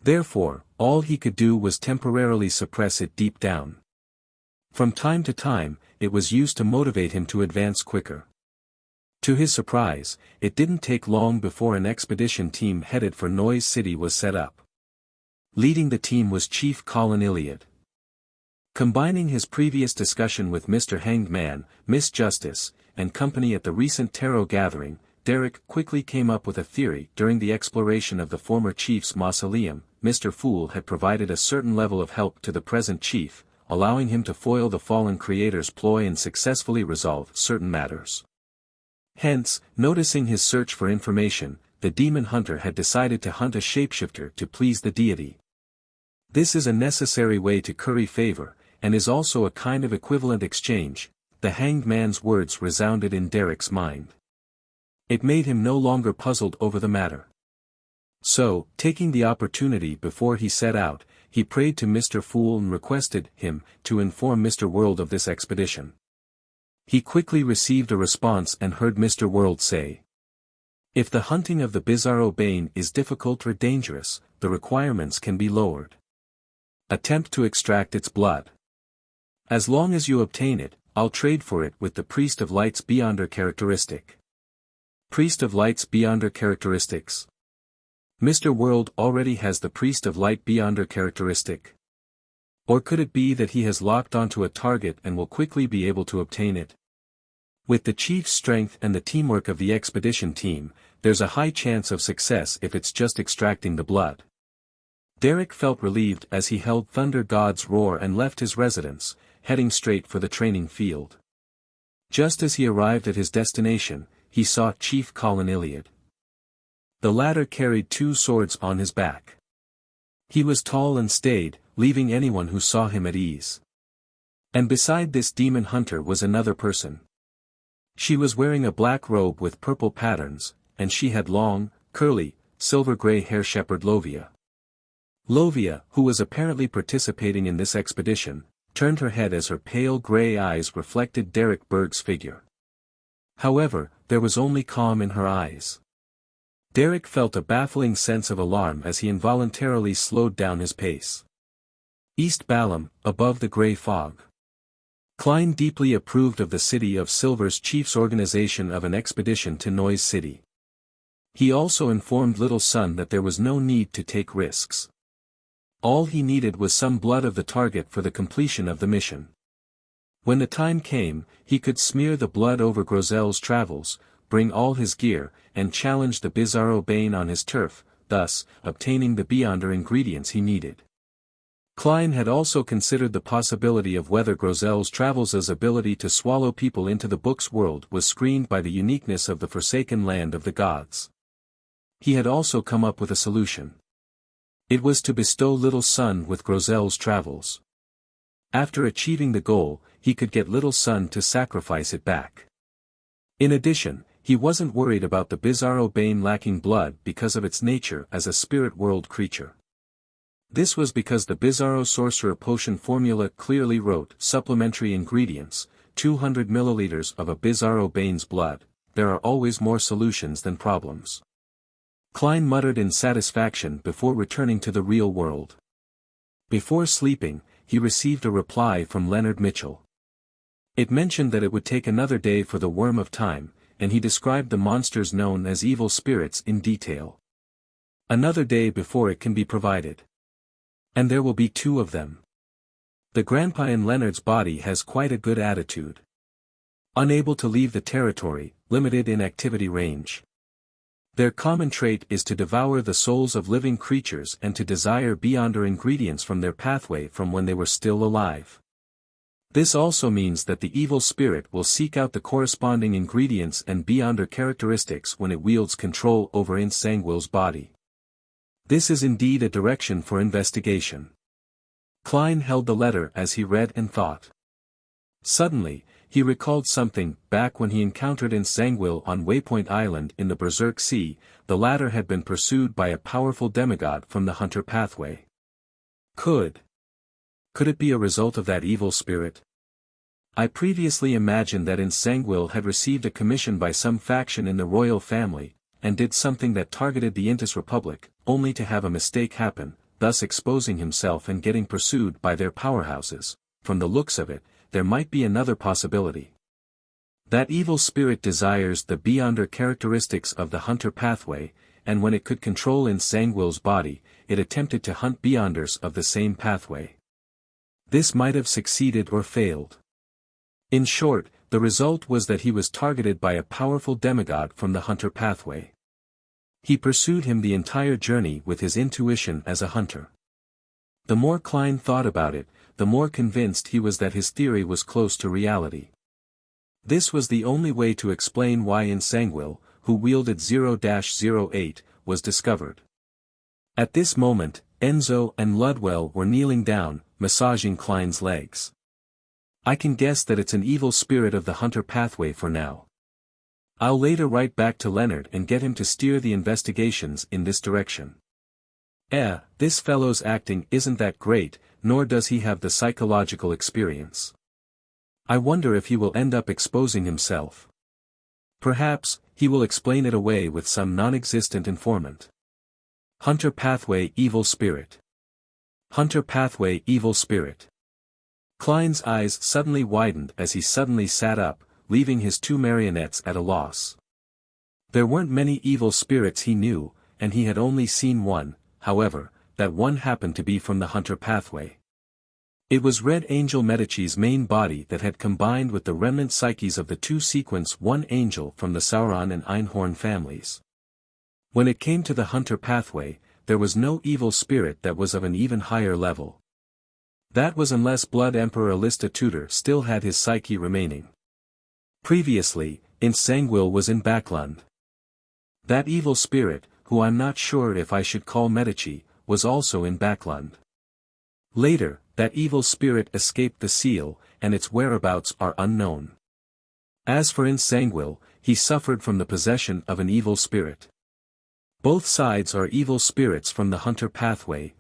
Therefore, all he could do was temporarily suppress it deep down. From time to time, it was used to motivate him to advance quicker. To his surprise, it didn't take long before an expedition team headed for Noise City was set up. Leading the team was Chief Colin Iliad. Combining his previous discussion with Mr. Hanged Man, Miss Justice, and company at the recent tarot gathering, Derek quickly came up with a theory. During the exploration of the former chief's mausoleum, Mr. Fool had provided a certain level of help to the present chief, allowing him to foil the fallen creator's ploy and successfully resolve certain matters. Hence, noticing his search for information, the demon hunter had decided to hunt a shapeshifter to please the deity. This is a necessary way to curry favor, and is also a kind of equivalent exchange. The Hanged Man's words resounded in Derek's mind. It made him no longer puzzled over the matter. So, taking the opportunity before he set out, he prayed to Mr. Fool and requested him to inform Mr. World of this expedition. He quickly received a response and heard Mr. World say, "If the hunting of the Bizarro Bane is difficult or dangerous, the requirements can be lowered. Attempt to extract its blood. As long as you obtain it, I'll trade for it with the Priest of Light's Beyonder characteristic." Priest of Light's Beyonder characteristics. Mr. World already has the Priest of Light Beyonder characteristic. Or could it be that he has locked onto a target and will quickly be able to obtain it? With the chief's strength and the teamwork of the expedition team, there's a high chance of success if it's just extracting the blood. Derek felt relieved as he held Thunder God's roar and left his residence, heading straight for the training field. Just as he arrived at his destination, he saw Chief Colin Iliad. The latter carried 2 swords on his back. He was tall and staid, leaving anyone who saw him at ease. And beside this demon hunter was another person. She was wearing a black robe with purple patterns, and she had long, curly, silver-gray hair. Shepherd Lovia. Lovia, who was apparently participating in this expedition, turned her head as her pale gray eyes reflected Derek Berg's figure. However, there was only calm in her eyes. Derek felt a baffling sense of alarm as he involuntarily slowed down his pace. East Balam, above the gray fog. Klein deeply approved of the City of Silver's chief's organization of an expedition to Noise City. He also informed Little Sun that there was no need to take risks. All he needed was some blood of the target for the completion of the mission. When the time came, he could smear the blood over Grozel's travels, bring all his gear, and challenge the Bizarro Bane on his turf, thus, obtaining the Beyonder ingredients he needed. Klein had also considered the possibility of whether Grozel's travels' ability to swallow people into the book's world was screened by the uniqueness of the forsaken land of the gods. He had also come up with a solution. It was to bestow Little Sun with Grozel's travels. After achieving the goal, he could get Little Sun to sacrifice it back. In addition, he wasn't worried about the Bizarro Bane lacking blood because of its nature as a spirit world creature. This was because the Bizarro Sorcerer Potion formula clearly wrote supplementary ingredients, 200 milliliters of a Bizarro Bane's blood. There are always more solutions than problems. Klein muttered in satisfaction before returning to the real world. Before sleeping, he received a reply from Leonard Mitchell. It mentioned that it would take another day for the Worm of Time, and he described the monsters known as evil spirits in detail. Another day before it can be provided. And there will be 2 of them. The grandpa in Leonard's body has quite a good attitude. Unable to leave the territory, limited in activity range. Their common trait is to devour the souls of living creatures and to desire Beyonder ingredients from their pathway from when they were still alive. This also means that the evil spirit will seek out the corresponding ingredients and Beyonder characteristics when it wields control over Insangwil's body. This is indeed a direction for investigation. Klein held the letter as he read and thought. Suddenly, he recalled something. Back when he encountered Insangwil on Waypoint Island in the Berserk Sea, the latter had been pursued by a powerful demigod from the Hunter pathway. Could it be a result of that evil spirit? I previously imagined that Insangwil had received a commission by some faction in the royal family, and did something that targeted the Intis Republic, only to have a mistake happen, thus exposing himself and getting pursued by their powerhouses. From the looks of it, there might be another possibility. That evil spirit desires the Beyonder characteristics of the Hunter pathway, and when it could control Insangwil's body, it attempted to hunt Beyonders of the same pathway. This might have succeeded or failed. In short, the result was that he was targeted by a powerful demigod from the Hunter pathway. He pursued him the entire journey with his intuition as a hunter. The more Klein thought about it, the more convinced he was that his theory was close to reality. This was the only way to explain why Insangwil, who wielded 0-08, was discovered. At this moment, Enzo and Ludwell were kneeling down, massaging Klein's legs. I can guess that it's an evil spirit of the Hunter pathway for now. I'll later write back to Leonard and get him to steer the investigations in this direction. This fellow's acting isn't that great, nor does he have the psychological experience. I wonder if he will end up exposing himself. Perhaps, he will explain it away with some non-existent informant. Hunter pathway evil spirit. Hunter pathway evil spirit. Klein's eyes suddenly widened as he suddenly sat up, leaving his 2 marionettes at a loss. There weren't many evil spirits he knew, and he had only seen one, however, that one happened to be from the Hunter pathway. It was Red Angel Medici's main body that had combined with the remnant psyches of the 2 Sequence 1 Angel from the Sauron and Einhorn families. When it came to the Hunter pathway, there was no evil spirit that was of an even higher level. That was unless Blood Emperor Alista Tudor still had his psyche remaining. Previously, Insangwil was in Backlund. That evil spirit, who I'm not sure if I should call Medici, was also in Backlund. Later, that evil spirit escaped the seal, and its whereabouts are unknown. As for Insangwil, he suffered from the possession of an evil spirit. Both sides are evil spirits from the Hunter pathway.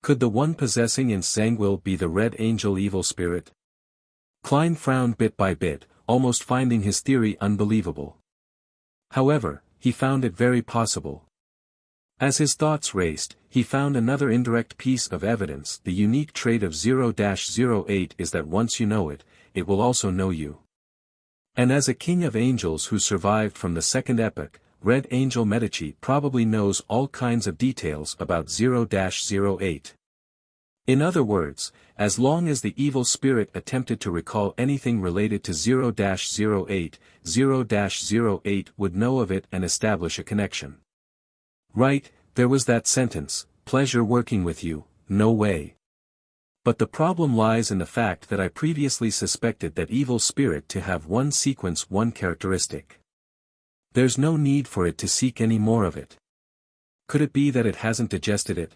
Could the one possessing Insangwil be the Red Angel evil spirit? Klein frowned bit by bit, almost finding his theory unbelievable. However, he found it very possible. As his thoughts raced, he found another indirect piece of evidence. The unique trait of 0-08 is that once you know it, it will also know you. And as a king of angels who survived from the second epoch, Red Angel Medici probably knows all kinds of details about 0-08. In other words, as long as the evil spirit attempted to recall anything related to 0-08, 0-08 would know of it and establish a connection. Right, there was that sentence, pleasure working with you, no way. But the problem lies in the fact that I previously suspected that evil spirit to have one sequence, one characteristic. There's no need for it to seek any more of it. Could it be that it hasn't digested it?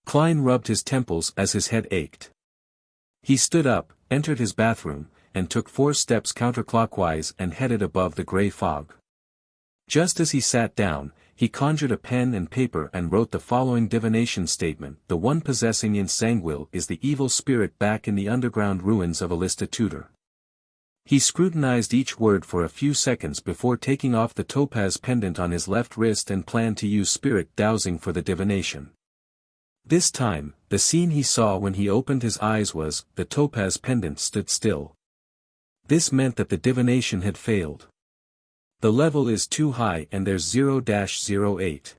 Klein rubbed his temples as his head ached. He stood up, entered his bathroom, and took 4 steps counterclockwise and headed above the gray fog. Just as he sat down, he conjured a pen and paper and wrote the following divination statement: the one possessing Insanguil is the evil spirit back in the underground ruins of Alista Tudor. He scrutinized each word for a few seconds before taking off the topaz pendant on his left wrist and planned to use spirit dowsing for the divination. This time, the scene he saw when he opened his eyes was, the topaz pendant stood still. This meant that the divination had failed. The level is too high and there's 0-08.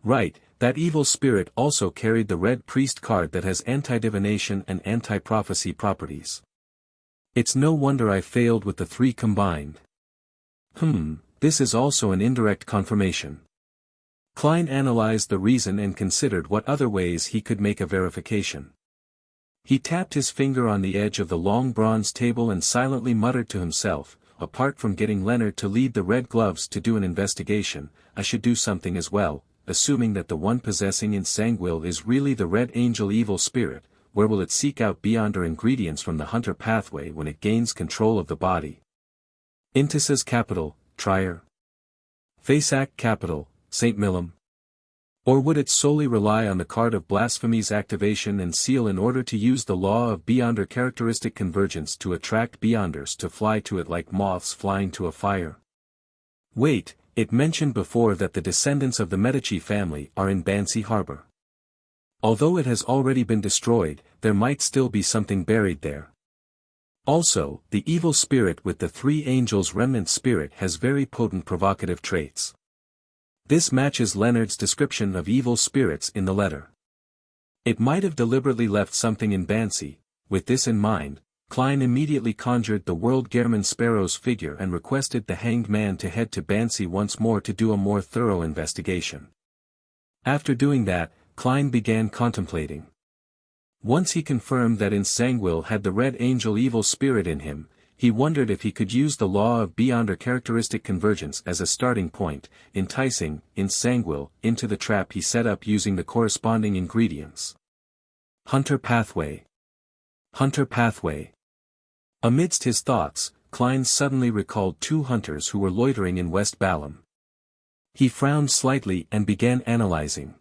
Right, that evil spirit also carried the red priest card that has anti-divination and anti-prophecy properties. It's no wonder I failed with the 3 combined. This is also an indirect confirmation. Klein analyzed the reason and considered what other ways he could make a verification. He tapped his finger on the edge of the long bronze table and silently muttered to himself, apart from getting Leonard to lead the Red Gloves to do an investigation, I should do something as well, assuming that the one possessing Insanguil is really the Red Angel evil spirit. Where will it seek out Beyonder ingredients from the Hunter pathway when it gains control of the body? Intissa's capital, Trier. Fasak capital, St. Millum. Or would it solely rely on the card of blasphemy's activation and seal in order to use the law of Beyonder characteristic convergence to attract Beyonders to fly to it like moths flying to a fire? Wait, it mentioned before that the descendants of the Medici family are in Bansi Harbor. Although it has already been destroyed, there might still be something buried there. Also, the evil spirit with the 3 angels remnant spirit has very potent provocative traits. This matches Leonard's description of evil spirits in the letter. It might have deliberately left something in Bansi. With this in mind, Klein immediately conjured the World German Sparrow's figure and requested the hanged man to head to Bansi once more to do a more thorough investigation. After doing that, Klein began contemplating. Once he confirmed that Insanguil had the Red Angel evil spirit in him, he wondered if he could use the law of Beyonder characteristic convergence as a starting point, enticing Insanguil into the trap he set up using the corresponding ingredients. Hunter pathway. Hunter pathway. Amidst his thoughts, Klein suddenly recalled 2 hunters who were loitering in West Balham. He frowned slightly and began analyzing.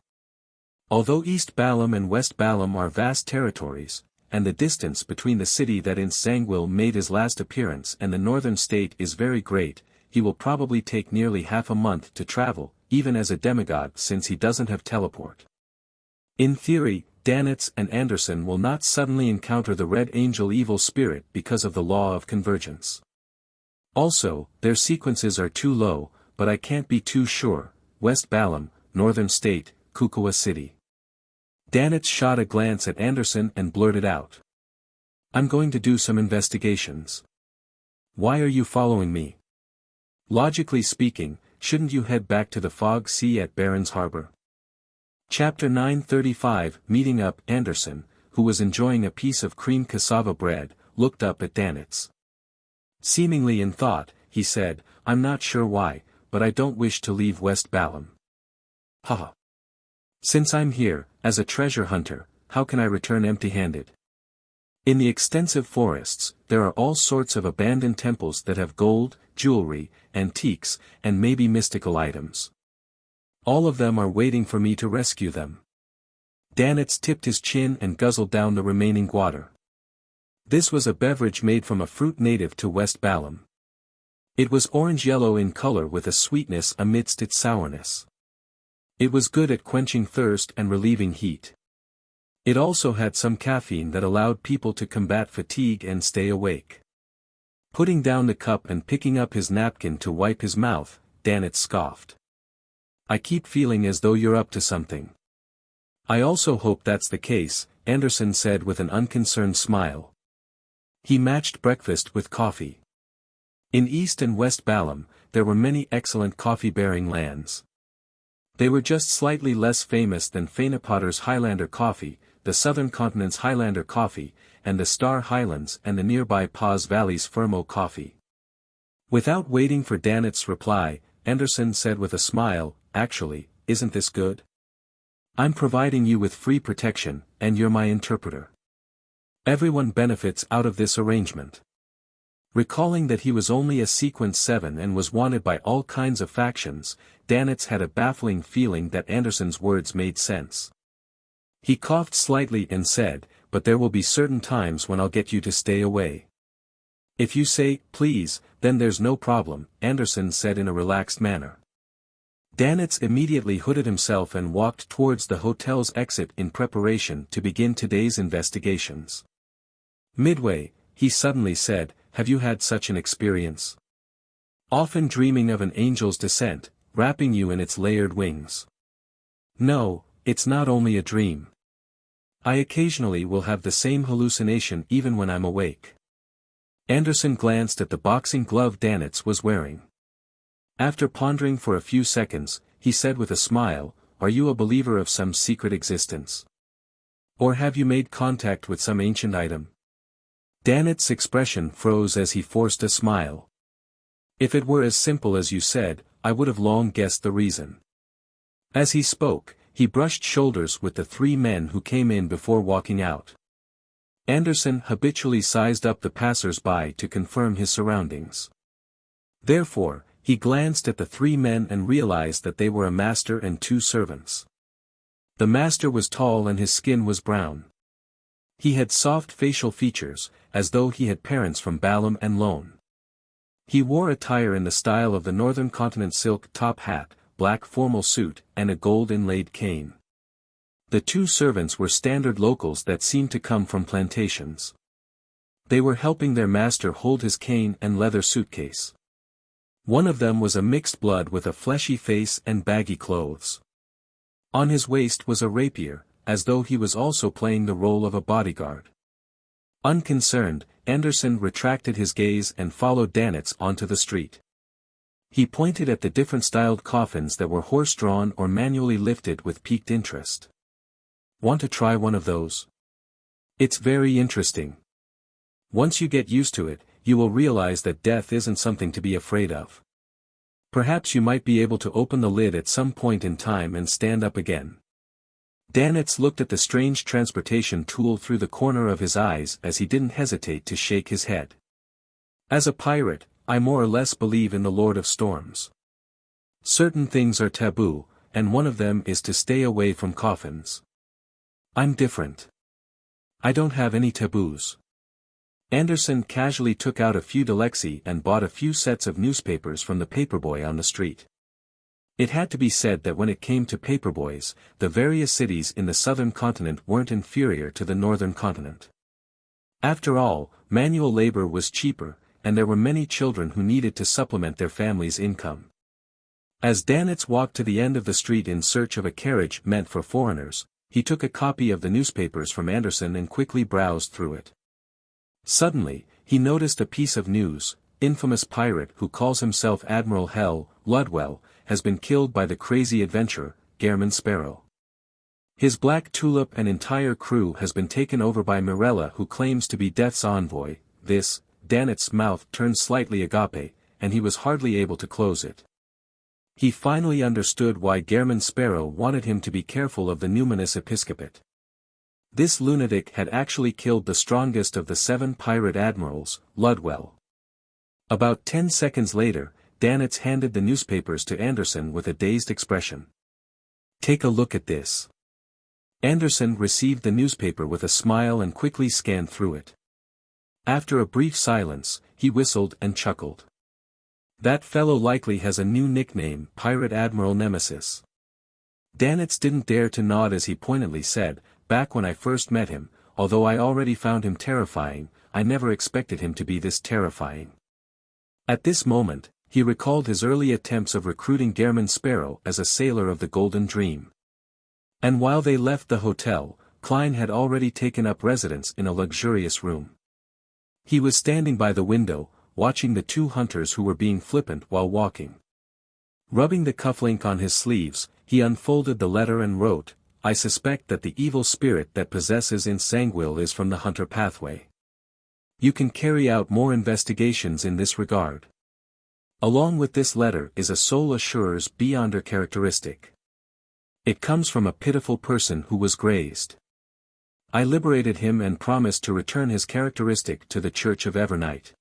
Although East Balham and West Balham are vast territories, and the distance between the city that Insanguil made his last appearance and the northern state is very great, he will probably take nearly half a month to travel, even as a demigod since he doesn't have teleport. In theory, Danitz and Anderson will not suddenly encounter the Red Angel evil spirit because of the law of convergence. Also, their sequences are too low, but I can't be too sure. West Balham, northern state, Kukua City. Danitz shot a glance at Anderson and blurted out. I'm going to do some investigations. Why are you following me? Logically speaking, shouldn't you head back to the Fog Sea at Barons Harbor? Chapter 935 Meeting up. Anderson, who was enjoying a piece of cream cassava bread, looked up at Danitz. Seemingly in thought, he said, I'm not sure why, but I don't wish to leave West Balham. Haha. Since I'm here, as a treasure hunter, how can I return empty-handed? In the extensive forests, there are all sorts of abandoned temples that have gold, jewelry, antiques, and maybe mystical items. All of them are waiting for me to rescue them. Danitz tipped his chin and guzzled down the remaining water. This was a beverage made from a fruit native to West Balham. It was orange-yellow in color with a sweetness amidst its sourness. It was good at quenching thirst and relieving heat. It also had some caffeine that allowed people to combat fatigue and stay awake. Putting down the cup and picking up his napkin to wipe his mouth, Danitz scoffed. I keep feeling as though you're up to something. I also hope that's the case, Anderson said with an unconcerned smile. He matched breakfast with coffee. In East and West Balam, there were many excellent coffee-bearing lands. They were just slightly less famous than Fainapotter's Highlander coffee, the Southern Continent's Highlander coffee, and the Star Highlands and the nearby Paz Valley's Fermo coffee. Without waiting for Danitz's reply, Anderson said with a smile, "Actually, isn't this good? I'm providing you with free protection, and you're my interpreter. Everyone benefits out of this arrangement." Recalling that he was only a Sequence 7 and was wanted by all kinds of factions, Danitz had a baffling feeling that Anderson's words made sense. He coughed slightly and said, "But there will be certain times when I'll get you to stay away." "If you say, please, then there's no problem," Anderson said in a relaxed manner. Danitz immediately hooded himself and walked towards the hotel's exit in preparation to begin today's investigations. Midway, he suddenly said, "Have you had such an experience? Often dreaming of an angel's descent, wrapping you in its layered wings?" "No, it's not only a dream. I occasionally will have the same hallucination even when I'm awake." Anderson glanced at the boxing glove Danitz was wearing. After pondering for a few seconds, he said with a smile, "Are you a believer of some secret existence? Or have you made contact with some ancient item?" Danitz's expression froze as he forced a smile. "If it were as simple as you said, I would have long guessed the reason." As he spoke, he brushed shoulders with the three men who came in before walking out. Anderson habitually sized up the passers-by to confirm his surroundings. Therefore, he glanced at the three men and realized that they were a master and two servants. The master was tall and his skin was brown. He had soft facial features, as though he had parents from Balam and Lone. He wore attire in the style of the Northern Continent silk top hat, black formal suit, and a gold-inlaid cane. The two servants were standard locals that seemed to come from plantations. They were helping their master hold his cane and leather suitcase. One of them was a mixed blood with a fleshy face and baggy clothes. On his waist was a rapier, as though he was also playing the role of a bodyguard. Unconcerned, Anderson retracted his gaze and followed Danitz onto the street. He pointed at the different styled coffins that were horse-drawn or manually lifted with piqued interest. "Want to try one of those? It's very interesting. Once you get used to it, you will realize that death isn't something to be afraid of. Perhaps you might be able to open the lid at some point in time and stand up again." Danitz looked at the strange transportation tool through the corner of his eyes as he didn't hesitate to shake his head. "As a pirate, I more or less believe in the Lord of Storms. Certain things are taboo, and one of them is to stay away from coffins. I'm different. I don't have any taboos." Anderson casually took out a few Delexi and bought a few sets of newspapers from the paperboy on the street. It had to be said that when it came to paperboys, the various cities in the Southern Continent weren't inferior to the Northern Continent. After all, manual labor was cheaper, and there were many children who needed to supplement their family's income. As Danitz walked to the end of the street in search of a carriage meant for foreigners, he took a copy of the newspapers from Anderson and quickly browsed through it. Suddenly, he noticed a piece of news: infamous pirate who calls himself Admiral Hell, Ludwell, has been killed by the crazy adventurer, Gehrman Sparrow. His Black Tulip and entire crew has been taken over by Mirella, who claims to be Death's envoy. This, Danitz's mouth turned slightly agape, and he was hardly able to close it. He finally understood why Gehrman Sparrow wanted him to be careful of the numinous episcopate. This lunatic had actually killed the strongest of the 7 pirate admirals, Ludwell. About 10 seconds later, Danitz handed the newspapers to Anderson with a dazed expression. "Take a look at this." Anderson received the newspaper with a smile and quickly scanned through it. After a brief silence, he whistled and chuckled. "That fellow likely has a new nickname, Pirate Admiral Nemesis." Danitz didn't dare to nod as he pointedly said, "Back when I first met him, although I already found him terrifying, I never expected him to be this terrifying." At this moment, he recalled his early attempts of recruiting Gehrman Sparrow as a sailor of the Golden Dream. And while they left the hotel, Klein had already taken up residence in a luxurious room. He was standing by the window, watching the two hunters who were being flippant while walking. Rubbing the cufflink on his sleeves, he unfolded the letter and wrote, "I suspect that the evil spirit that possesses Insanguil is from the hunter pathway. You can carry out more investigations in this regard. Along with this letter is a soul assurer's Beyonder characteristic. It comes from a pitiful person who was grazed. I liberated him and promised to return his characteristic to the Church of Evernight."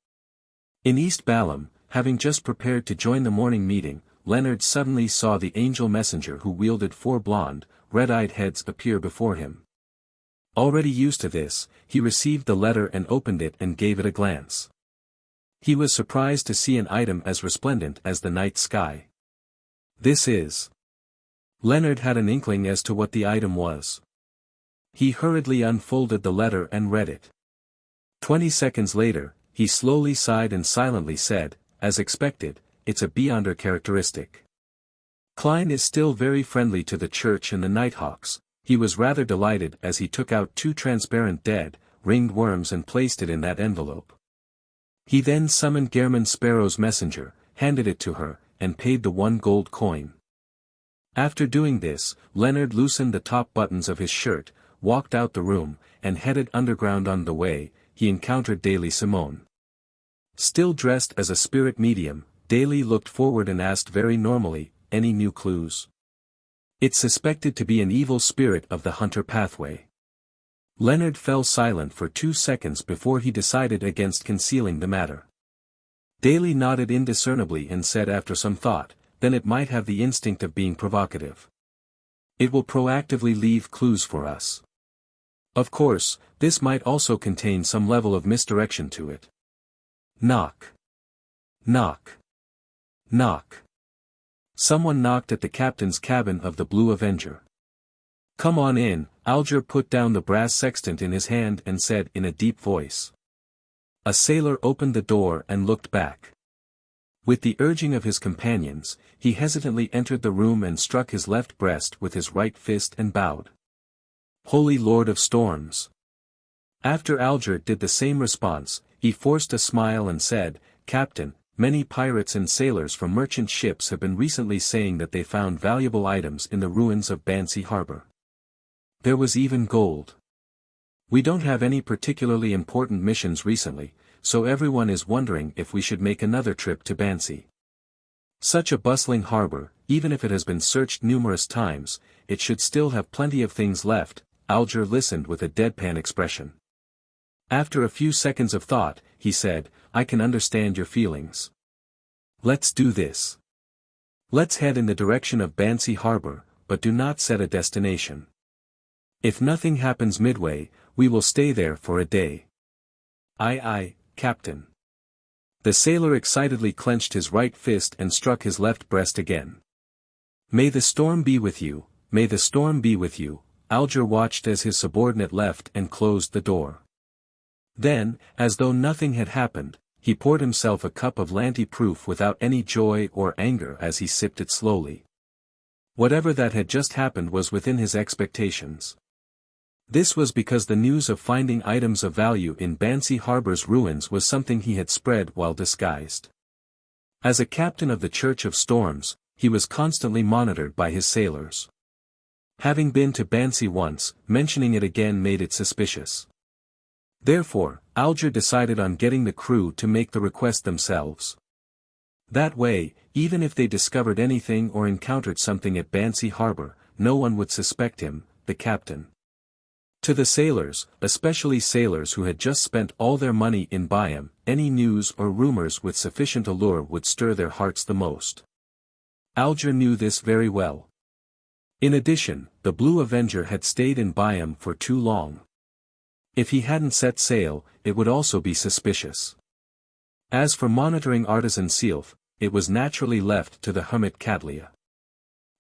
In East Balam, having just prepared to join the morning meeting, Leonard suddenly saw the angel messenger who wielded 4 blonde, red-eyed heads appear before him. Already used to this, he received the letter and opened it and gave it a glance. He was surprised to see an item as resplendent as the night sky. This is... Leonard had an inkling as to what the item was. He hurriedly unfolded the letter and read it. 20 seconds later, he slowly sighed and silently said, "As expected, it's a Beyonder characteristic." Klein is still very friendly to the Church and the Nighthawks. He was rather delighted as he took out 2 transparent dead, ringed worms and placed it in that envelope. He then summoned Gehrman Sparrow's messenger, handed it to her, and paid the 1 gold coin. After doing this, Leonard loosened the top buttons of his shirt, walked out the room, and headed underground. On the way, he encountered Daly Simone. Still dressed as a spirit medium, Daly looked forward and asked very normally, "Any new clues?" "It's suspected to be an evil spirit of the hunter pathway." Leonard fell silent for 2 seconds before he decided against concealing the matter. Daly nodded indiscernibly and said after some thought, "Then it might have the instinct of being provocative. It will proactively leave clues for us. Of course, this might also contain some level of misdirection to it." Knock. Knock. Knock. Someone knocked at the captain's cabin of the Blue Avenger. "Come on in." Alger put down the brass sextant in his hand and said in a deep voice. A sailor opened the door and looked back. With the urging of his companions, he hesitantly entered the room and struck his left breast with his right fist and bowed. "Holy Lord of Storms." After Alger did the same response, he forced a smile and said, "Captain, many pirates and sailors from merchant ships have been recently saying that they found valuable items in the ruins of Bansi Harbor. There was even gold. We don't have any particularly important missions recently, so everyone is wondering if we should make another trip to Bansi. Such a bustling harbor, even if it has been searched numerous times, it should still have plenty of things left." Alger listened with a deadpan expression. After a few seconds of thought, he said, "I can understand your feelings. Let's do this. Let's head in the direction of Bansi Harbor, but do not set a destination. If nothing happens midway, we will stay there for a day." "Aye aye, Captain." The sailor excitedly clenched his right fist and struck his left breast again. "May the storm be with you, may the storm be with you." Alger watched as his subordinate left and closed the door. Then, as though nothing had happened, he poured himself a cup of Lanty proof without any joy or anger as he sipped it slowly. Whatever that had just happened was within his expectations. This was because the news of finding items of value in Bansi Harbor's ruins was something he had spread while disguised. As a captain of the Church of Storms, he was constantly monitored by his sailors. Having been to Bansi once, mentioning it again made it suspicious. Therefore, Alger decided on getting the crew to make the request themselves. That way, even if they discovered anything or encountered something at Bansi Harbor, no one would suspect him, the captain. To the sailors, especially sailors who had just spent all their money in Byam, any news or rumors with sufficient allure would stir their hearts the most. Alger knew this very well. In addition, the Blue Avenger had stayed in Byam for too long. If he hadn't set sail, it would also be suspicious. As for monitoring Artisan Sealf, it was naturally left to the hermit Catlia.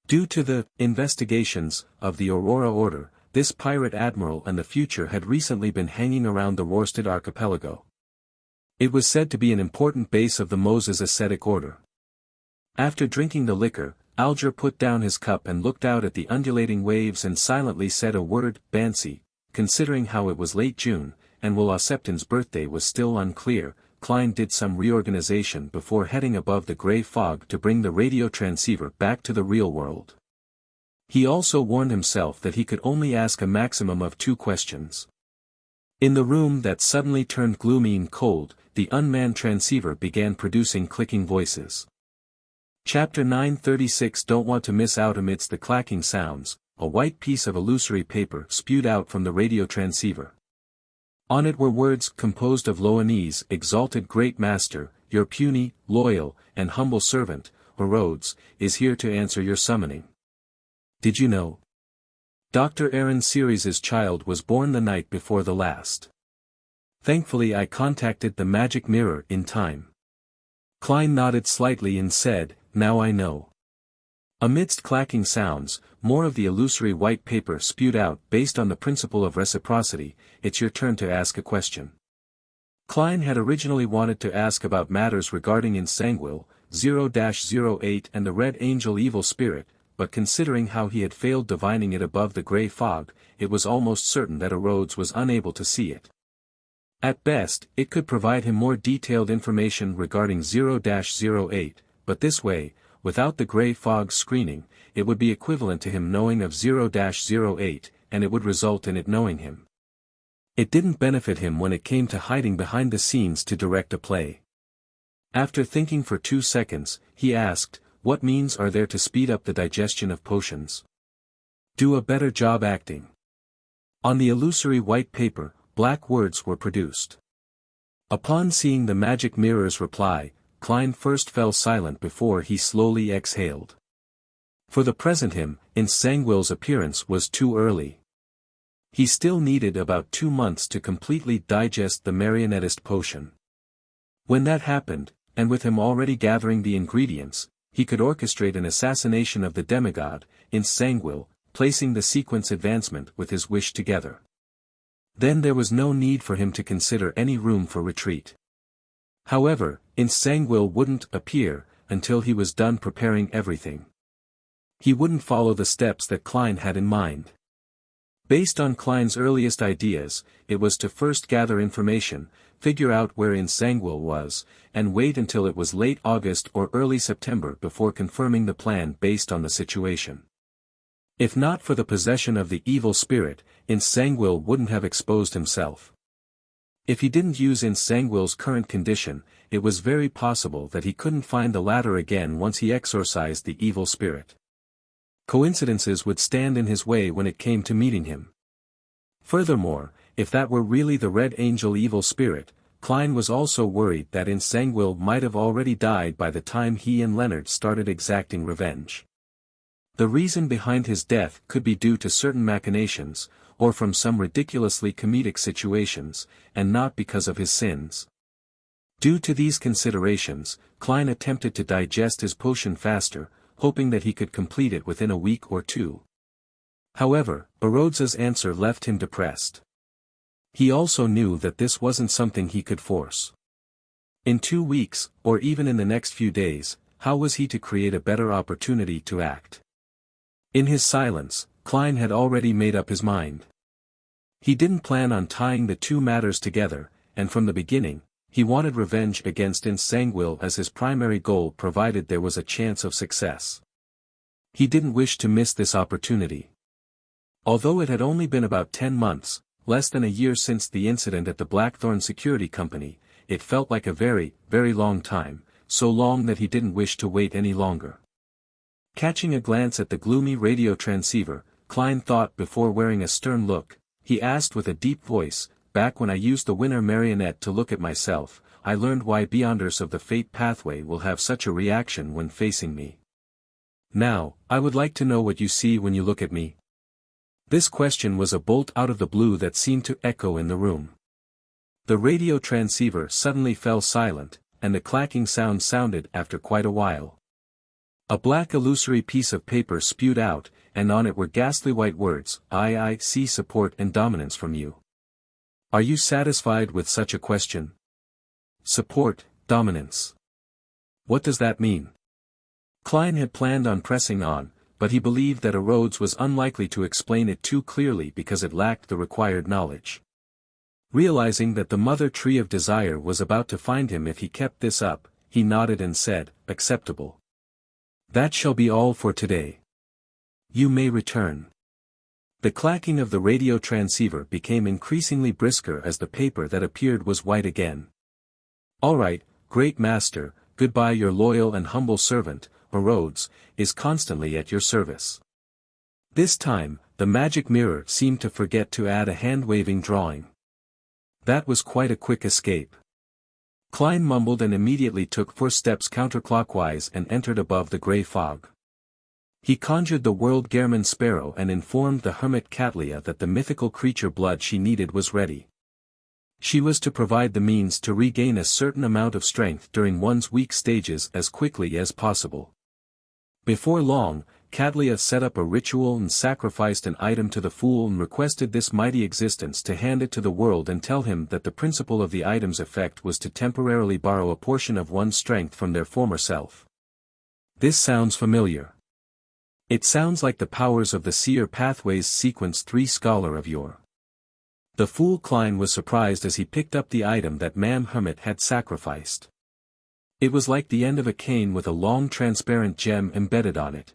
Due to the investigations of the Aurora Order, this pirate admiral and the future had recently been hanging around the Rorstad archipelago. It was said to be an important base of the Moses ascetic order. After drinking the liquor, Alger put down his cup and looked out at the undulating waves and silently said a word, Bansi. Considering how it was late June, and while Septon's birthday was still unclear, Klein did some reorganization before heading above the grey fog to bring the radio transceiver back to the real world. He also warned himself that he could only ask a maximum of 2 questions. In the room that suddenly turned gloomy and cold, the unmanned transceiver began producing clicking voices. Chapter 936. Don't want to miss out. Amidst the clacking sounds, a white piece of illusory paper spewed out from the radio transceiver. On it were words composed of Loanese: Exalted Great Master, your puny, loyal, and humble servant, Rhodes, is here to answer your summoning. Did you know? Dr. Aaron Sirius's child was born the night before the last. Thankfully I contacted the magic mirror in time. Klein nodded slightly and said, now I know. Amidst clacking sounds, more of the illusory white paper spewed out. Based on the principle of reciprocity, it's your turn to ask a question. Klein had originally wanted to ask about matters regarding Insanguil, 0-08 and the Red Angel Evil Spirit, but considering how he had failed divining it above the grey fog, it was almost certain that Rhodes was unable to see it. At best, it could provide him more detailed information regarding 0-08, but this way, without the grey fog screening, it would be equivalent to him knowing of 0-08, and it would result in it knowing him. It didn't benefit him when it came to hiding behind the scenes to direct a play. After thinking for 2 seconds, he asked, what means are there to speed up the digestion of potions? Do a better job acting. On the illusory white paper, black words were produced. Upon seeing the magic mirror's reply, Klein first fell silent before he slowly exhaled. For the present Insanguil's appearance was too early. He still needed about 2 months to completely digest the marionettist potion. When that happened, and with him already gathering the ingredients, he could orchestrate an assassination of the demigod, Insanguil, placing the sequence advancement with his wish together. Then there was no need for him to consider any room for retreat. However, Insanguil wouldn't appear until he was done preparing everything. He wouldn't follow the steps that Klein had in mind. Based on Klein's earliest ideas, it was to first gather information, figure out where Insanguil was, and wait until it was late August or early September before confirming the plan based on the situation. If not for the possession of the evil spirit, Insanguil wouldn't have exposed himself. If he didn't use Insanguil's current condition, it was very possible that he couldn't find the ladder again once he exorcised the evil spirit. Coincidences would stand in his way when it came to meeting him. Furthermore, if that were really the Red Angel Evil Spirit, Klein was also worried that Insanguil might have already died by the time he and Leonard started exacting revenge. The reason behind his death could be due to certain machinations, or from some ridiculously comedic situations, and not because of his sins. Due to these considerations, Klein attempted to digest his potion faster, hoping that he could complete it within a week or 2. However, Rhodes's answer left him depressed. He also knew that this wasn't something he could force. In 2 weeks, or even in the next few days, how was he to create a better opportunity to act? In his silence, Klein had already made up his mind. He didn't plan on tying the 2 matters together, and from the beginning, he wanted revenge against Insanguil as his primary goal provided there was a chance of success. He didn't wish to miss this opportunity. Although it had only been about 10 months, less than a year since the incident at the Blackthorn Security Company, it felt like a very, very long time, so long that he didn't wish to wait any longer. Catching a glance at the gloomy radio transceiver, Klein thought before wearing a stern look, he asked with a deep voice, back when I used the winner marionette to look at myself, I learned why Beyonders of the Fate pathway will have such a reaction when facing me. Now, I would like to know what you see when you look at me. This question was a bolt out of the blue that seemed to echo in the room. The radio transceiver suddenly fell silent, and the clacking sound sounded after quite a while. A black illusory piece of paper spewed out, and on it were ghastly white words, I see support and dominance from you. Are you satisfied with such a question? Support, dominance. What does that mean? Klein had planned on pressing on, but he believed that Rhodes was unlikely to explain it too clearly because it lacked the required knowledge. Realizing that the mother tree of desire was about to find him if he kept this up, he nodded and said, "Acceptable. That shall be all for today. You may return." The clacking of the radio transceiver became increasingly brisker as the paper that appeared was white again. "All right, great master, goodbye. Your loyal and humble servant, Rhodes, is constantly at your service." This time, the magic mirror seemed to forget to add a hand-waving drawing. That was quite a quick escape. Klein mumbled and immediately took 4 steps counterclockwise and entered above the grey fog. He conjured the world Gehrman sparrow and informed the hermit Katlia that the mythical creature blood she needed was ready. She was to provide the means to regain a certain amount of strength during one's weak stages as quickly as possible. Before long, Katlia set up a ritual and sacrificed an item to the fool and requested this mighty existence to hand it to the world and tell him that the principle of the item's effect was to temporarily borrow a portion of one's strength from their former self. This sounds familiar. It sounds like the powers of the Seer Pathways Sequence 3 scholar of yore. The fool Klein was surprised as he picked up the item that Mam Hermit had sacrificed. It was like the end of a cane with a long transparent gem embedded on it.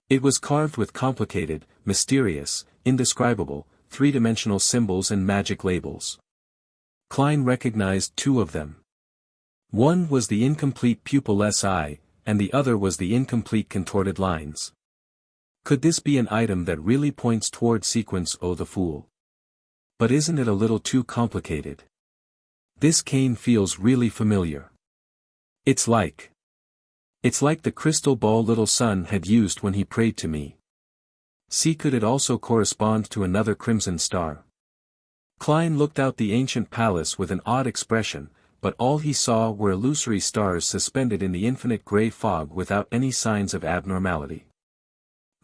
It was carved with complicated, mysterious, indescribable, 3-dimensional symbols and magic labels. Klein recognized 2 of them. One was the incomplete pupilless eye, and the other was the incomplete contorted lines. Could this be an item that really points toward Sequence O the Fool? But isn't it a little too complicated? This cane feels really familiar. It's like the crystal ball little son had used when he prayed to me. See, could it also correspond to another crimson star? Klein looked out the ancient palace with an odd expression, but all he saw were illusory stars suspended in the infinite grey fog without any signs of abnormality.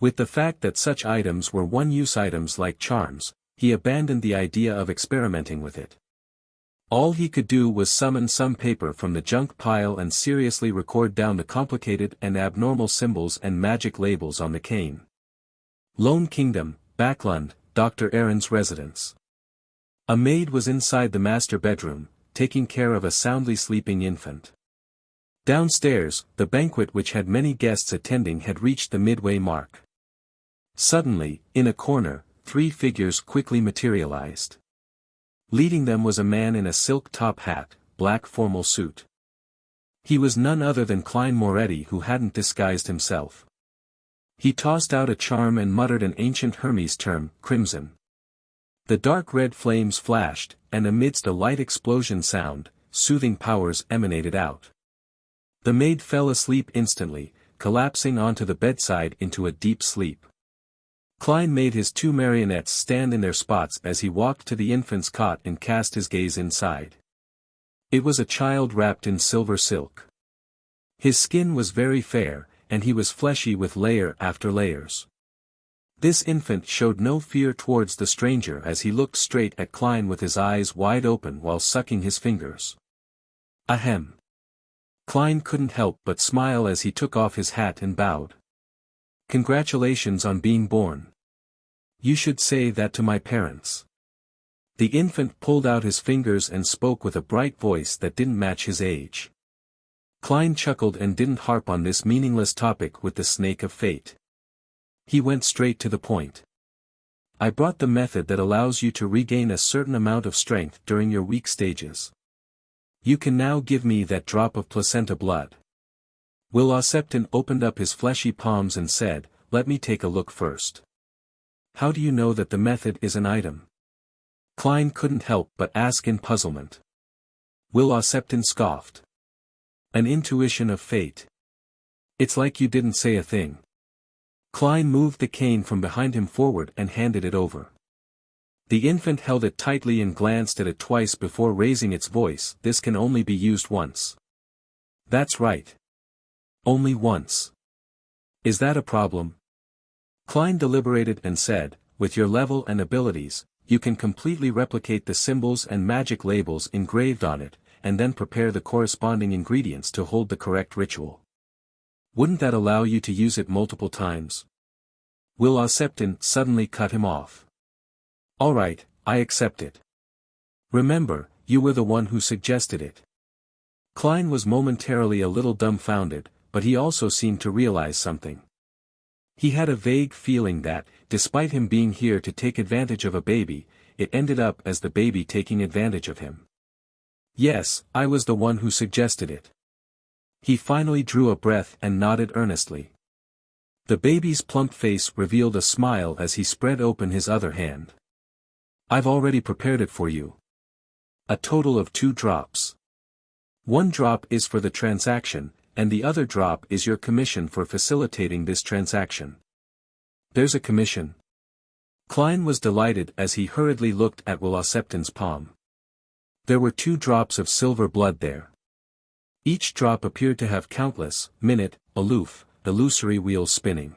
With the fact that such items were one-use items like charms, he abandoned the idea of experimenting with it. All he could do was summon some paper from the junk pile and seriously record down the complicated and abnormal symbols and magic labels on the cane. Lone Kingdom, Backlund, Dr. Aaron's residence. A maid was inside the master bedroom, taking care of a soundly sleeping infant. Downstairs, the banquet which had many guests attending had reached the midway mark. Suddenly, in a corner, 3 figures quickly materialized. Leading them was a man in a silk top hat, black formal suit. He was none other than Klein Moretti, who hadn't disguised himself. He tossed out a charm and muttered an ancient Hermes term, crimson. The dark red flames flashed, and amidst a light explosion sound, soothing powers emanated out. The maid fell asleep instantly, collapsing onto the bedside into a deep sleep. Klein made his 2 marionettes stand in their spots as he walked to the infant's cot and cast his gaze inside. It was a child wrapped in silver silk. His skin was very fair, and he was fleshy with layer after layers. This infant showed no fear towards the stranger as he looked straight at Klein with his eyes wide open while sucking his fingers. Ahem. Klein couldn't help but smile as he took off his hat and bowed. Congratulations on being born. You should say that to my parents. The infant pulled out his fingers and spoke with a bright voice that didn't match his age. Klein chuckled and didn't harp on this meaningless topic with the snake of fate. He went straight to the point. I brought the method that allows you to regain a certain amount of strength during your weak stages. You can now give me that drop of placenta blood. Will Septon opened up his fleshy palms and said, let me take a look first. How do you know that the method is an item? Klein couldn't help but ask in puzzlement. Will Septon scoffed. An intuition of fate. It's like you didn't say a thing. Klein moved the cane from behind him forward and handed it over. The infant held it tightly and glanced at it twice before raising its voice. This can only be used once. That's right. Only once. Is that a problem? Klein deliberated and said, with your level and abilities, you can completely replicate the symbols and magic labels engraved on it, and then prepare the corresponding ingredients to hold the correct ritual. Wouldn't that allow you to use it multiple times? Will Septon suddenly cut him off. All right, I accept it. Remember, you were the one who suggested it. Klein was momentarily a little dumbfounded, but he also seemed to realize something. He had a vague feeling that, despite him being here to take advantage of a baby, it ended up as the baby taking advantage of him. Yes, I was the one who suggested it. He finally drew a breath and nodded earnestly. The baby's plump face revealed a smile as he spread open his other hand. I've already prepared it for you. A total of 2 drops. 1 drop is for the transaction, and the other drop is your commission for facilitating this transaction. There's a commission. Klein was delighted as he hurriedly looked at Will Septon's palm. There were 2 drops of silver blood there. Each drop appeared to have countless, illusory wheels spinning.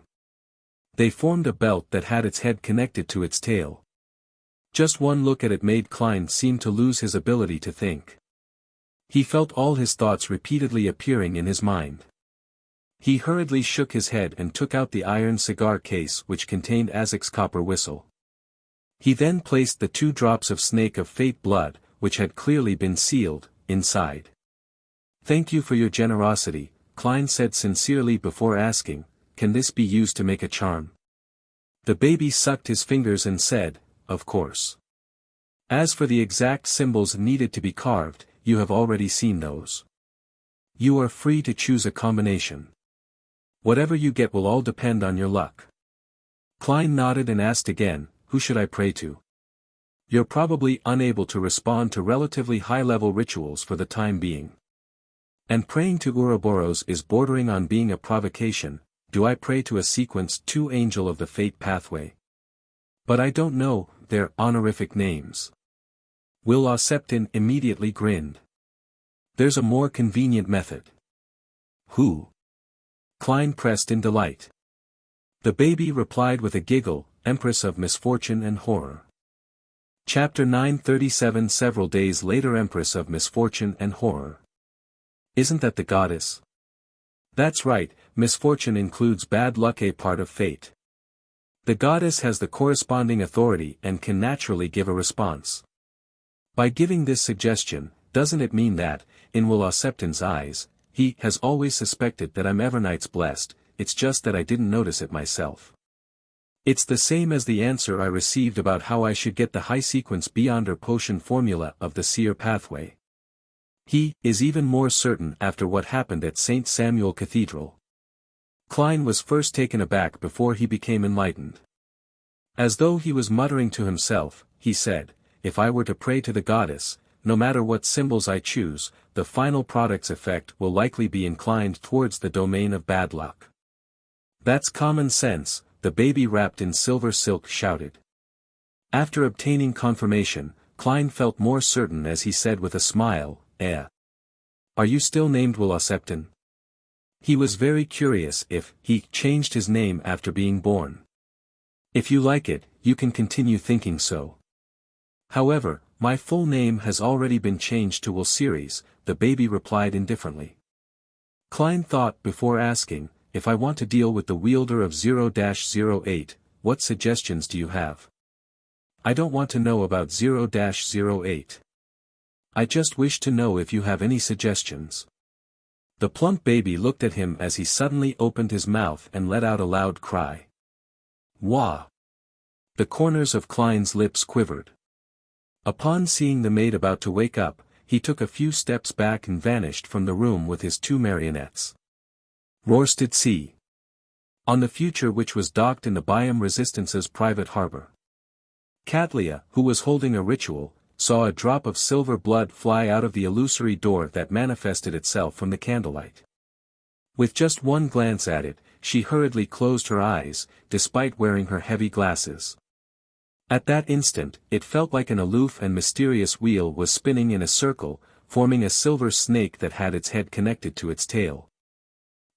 They formed a belt that had its head connected to its tail. Just one look at it made Klein seem to lose his ability to think. He felt all his thoughts repeatedly appearing in his mind. He hurriedly shook his head and took out the iron cigar case which contained Azek's copper whistle. He then placed the 2 drops of Snake of Fate blood, which had clearly been sealed, inside. Thank you for your generosity, Klein said sincerely before asking, can this be used to make a charm? The baby sucked his fingers and said, of course. As for the exact symbols needed to be carved, you have already seen those. You are free to choose a combination. Whatever you get will all depend on your luck. Klein nodded and asked again, who should I pray to? You're probably unable to respond to relatively high-level rituals for the time being. And praying to Ouroboros is bordering on being a provocation. Do I pray to a sequence 2 angel of the fate pathway? But I don't know their honorific names. Will Septon immediately grinned. There's a more convenient method. Who? Klein pressed in delight. The baby replied with a giggle, Empress of Misfortune and Horror. Chapter 937 Several days later Empress of Misfortune and Horror. Isn't that the goddess? That's right, misfortune includes bad luck, a part of fate. The goddess has the corresponding authority and can naturally give a response. By giving this suggestion, doesn't it mean that, in Will Septon's eyes, he has always suspected that I'm Evernights blessed, it's just that I didn't notice it myself. It's the same as the answer I received about how I should get the high sequence Beyonder potion formula of the seer pathway. He is even more certain after what happened at St. Samuel Cathedral. Klein was first taken aback before he became enlightened. As though he was muttering to himself, he said, if I were to pray to the goddess, no matter what symbols I choose, the final product's effect will likely be inclined towards the domain of bad luck. That's common sense, the baby wrapped in silver silk shouted. After obtaining confirmation, Klein felt more certain as he said with a smile, Are you still named Will Septon? He was very curious if he changed his name after being born. If you like it, you can continue thinking so. However, my full name has already been changed to Will Series, the baby replied indifferently. Klein thought before asking, if I want to deal with the wielder of 0-08, what suggestions do you have? I don't want to know about 0-08. I just wish to know if you have any suggestions. The plump baby looked at him as he suddenly opened his mouth and let out a loud cry. Wah! The corners of Klein's lips quivered. Upon seeing the maid about to wake up, he took a few steps back and vanished from the room with his 2 marionettes. Roarsted Sea. On the Future, which was docked in the Biome Resistance's private harbor. Katlia, who was holding a ritual, saw a drop of silver blood fly out of the illusory door that manifested itself from the candlelight. With just one glance at it, she hurriedly closed her eyes, despite wearing her heavy glasses. At that instant, it felt like an aloof and mysterious wheel was spinning in a circle, forming a silver snake that had its head connected to its tail.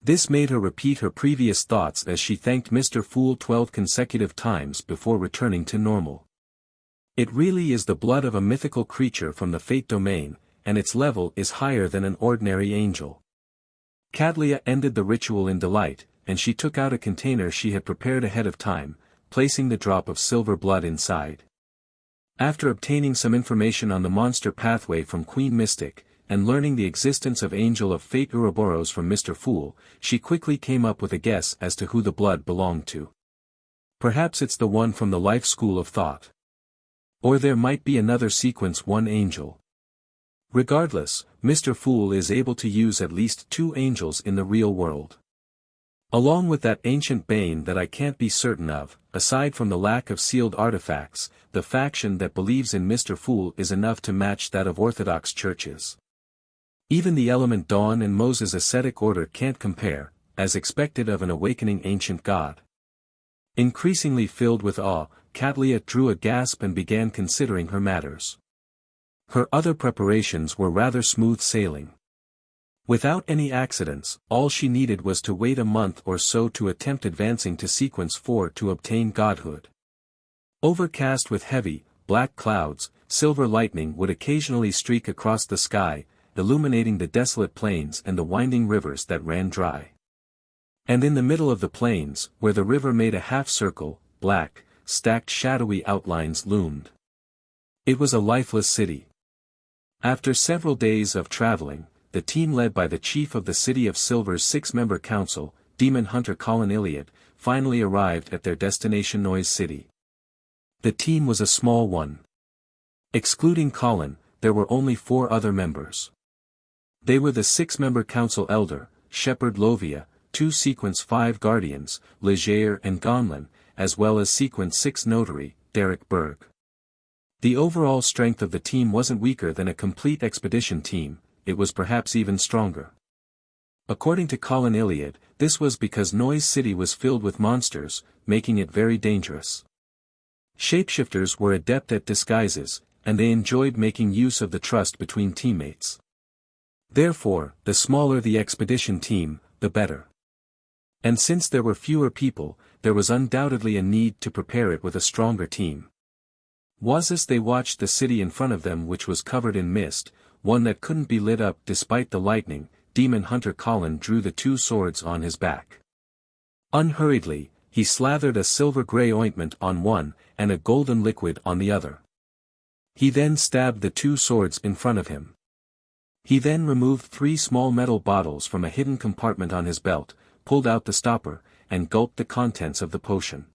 This made her repeat her previous thoughts as she thanked Mr. Fool 12 consecutive times before returning to normal. It really is the blood of a mythical creature from the fate domain, and its level is higher than an ordinary angel. Cadlia ended the ritual in delight, and she took out a container she had prepared ahead of time, placing the drop of silver blood inside. After obtaining some information on the monster pathway from Queen Mystic, and learning the existence of Angel of Fate Ouroboros from Mr. Fool, she quickly came up with a guess as to who the blood belonged to. Perhaps it's the one from the Life School of Thought. Or there might be another sequence 1 angel. Regardless, Mr. Fool is able to use at least 2 angels in the real world. Along with that ancient bane that I can't be certain of, aside from the lack of sealed artifacts, the faction that believes in Mr. Fool is enough to match that of Orthodox churches. Even the element Dawn and Moses ascetic order can't compare, as expected of an awakening ancient god. Increasingly filled with awe, Cadlia drew a gasp and began considering her matters. Her other preparations were rather smooth sailing. Without any accidents, all she needed was to wait a month or so to attempt advancing to sequence 4 to obtain godhood. Overcast with heavy, black clouds, silver lightning would occasionally streak across the sky, illuminating the desolate plains and the winding rivers that ran dry. And in the middle of the plains, where the river made a half-circle, black, stacked shadowy outlines loomed. It was a lifeless city. After several days of traveling, the team led by the chief of the City of Silver's 6-member council, demon hunter Colin Iliad, finally arrived at their destination Noise City. The team was a small one. Excluding Colin, there were only 4 other members. They were the 6-member council elder, Shepherd Lovia, 2 Sequence 5 guardians, Leger and Gonlin, as well as Sequence 6 notary, Derek Berg. The overall strength of the team wasn't weaker than a complete expedition team, it was perhaps even stronger. According to Colin Iliad, this was because Noise City was filled with monsters, making it very dangerous. Shapeshifters were adept at disguises, and they enjoyed making use of the trust between teammates. Therefore, the smaller the expedition team, the better. And since there were fewer people, there was undoubtedly a need to prepare it with a stronger team. As they watched the city in front of them which was covered in mist, one that couldn't be lit up despite the lightning, demon hunter Colin drew the 2 swords on his back. Unhurriedly, he slathered a silver-gray ointment on one, and a golden liquid on the other. He then stabbed the 2 swords in front of him. He then removed 3 small metal bottles from a hidden compartment on his belt, pulled out the stopper, and gulped the contents of the potion.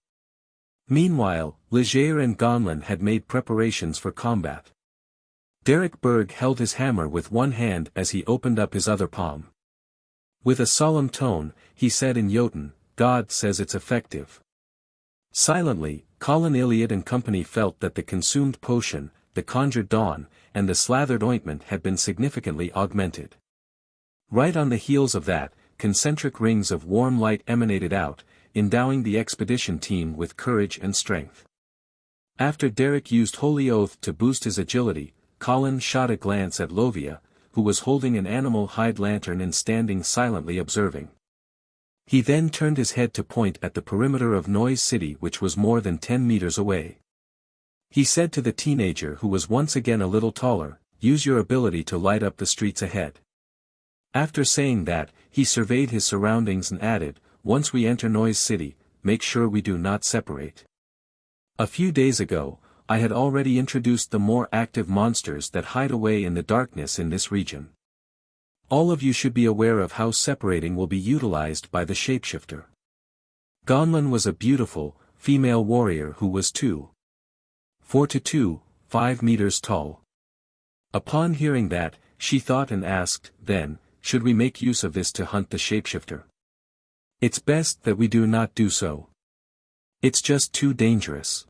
Meanwhile, Leger and Gonlin had made preparations for combat. Derek Berg held his hammer with one hand as he opened up his other palm. With a solemn tone, he said in Jotun, "God says it's effective." Silently, Colin Iliad and company felt that the consumed potion, the conjured dawn, and the slathered ointment had been significantly augmented. Right on the heels of that, concentric rings of warm light emanated out, endowing the expedition team with courage and strength. After Derek used Holy Oath to boost his agility, Colin shot a glance at Lovia, who was holding an animal hide lantern and standing silently observing. He then turned his head to point at the perimeter of Noise City which was more than 10 meters away. He said to the teenager who was once again a little taller, "Use your ability to light up the streets ahead." After saying that, he surveyed his surroundings and added, "Once we enter Noise City, make sure we do not separate." A few days ago, I had already introduced the more active monsters that hide away in the darkness in this region. All of you should be aware of how separating will be utilized by the shapeshifter. Gonlin was a beautiful, female warrior who was 2'4" to 2'5" meters tall. Upon hearing that, she thought and asked, "Then, should we make use of this to hunt the shapeshifter?" "It's best that we do not do so. It's just too dangerous.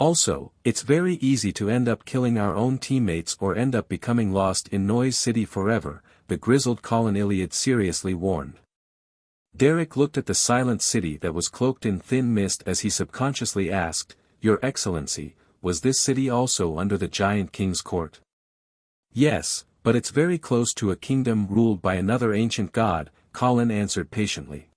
Also, it's very easy to end up killing our own teammates or end up becoming lost in Noise City forever," the grizzled Colin Iliad seriously warned. Derek looked at the silent city that was cloaked in thin mist as he subconsciously asked, "Your Excellency, was this city also under the giant king's court?" "Yes, but it's very close to a kingdom ruled by another ancient god," Colin answered patiently.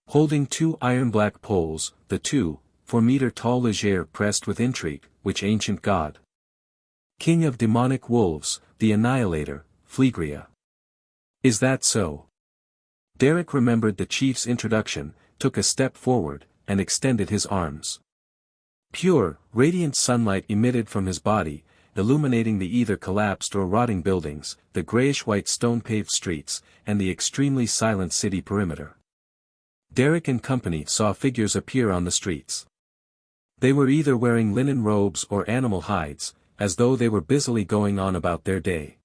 Holding 2 iron-black poles, the 2'4" tall Leger pressed with intrigue, "Which ancient god?" "King of demonic wolves, the Annihilator, Phlegria." "Is that so?" Derek remembered the chief's introduction, took a step forward, and extended his arms. Pure, radiant sunlight emitted from his body, illuminating the either collapsed or rotting buildings, the grayish-white stone-paved streets, and the extremely silent city perimeter. Derek and company saw figures appear on the streets. They were either wearing linen robes or animal hides, as though they were busily going on about their day.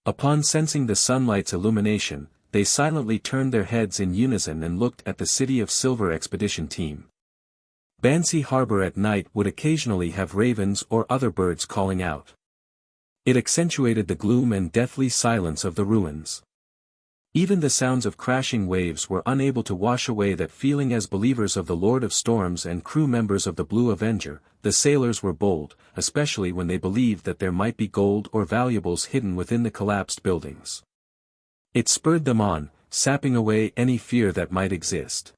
Upon sensing the sunlight's illumination, they silently turned their heads in unison and looked at the City of Silver expedition team. Bansi Harbor at night would occasionally have ravens or other birds calling out. It accentuated the gloom and deathly silence of the ruins. Even the sounds of crashing waves were unable to wash away that feeling. As believers of the Lord of Storms and crew members of the Blue Avenger, the sailors were bold, especially when they believed that there might be gold or valuables hidden within the collapsed buildings. It spurred them on, sapping away any fear that might exist.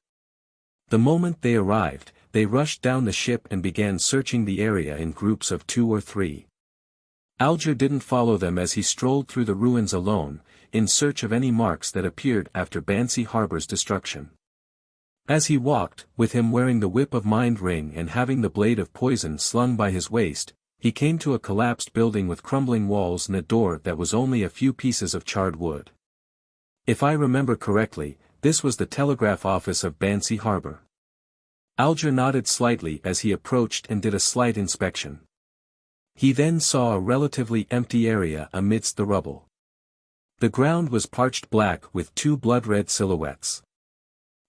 The moment they arrived, they rushed down the ship and began searching the area in groups of 2 or 3. Alger didn't follow them as he strolled through the ruins alone, in search of any marks that appeared after Bansi Harbor's destruction. As he walked, with him wearing the Whip of Mind ring and having the blade of poison slung by his waist, he came to a collapsed building with crumbling walls and a door that was only a few pieces of charred wood. If I remember correctly, this was the telegraph office of Bansi Harbor. Alger nodded slightly as he approached and did a slight inspection. He then saw a relatively empty area amidst the rubble. The ground was parched black with 2 blood-red silhouettes.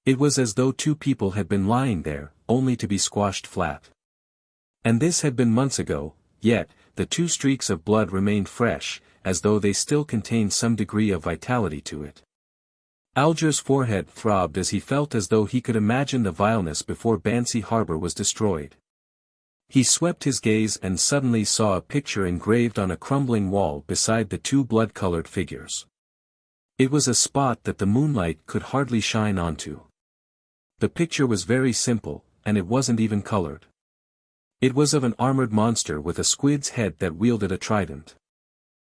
It was as though 2 people had been lying there, only to be squashed flat. And this had been months ago, yet, the 2 streaks of blood remained fresh, as though they still contained some degree of vitality to it. Alger's forehead throbbed as he felt as though he could imagine the vileness before Bansi Harbor was destroyed. He swept his gaze and suddenly saw a picture engraved on a crumbling wall beside the 2 blood-colored figures. It was a spot that the moonlight could hardly shine onto. The picture was very simple, and it wasn't even colored. It was of an armored monster with a squid's head that wielded a trident.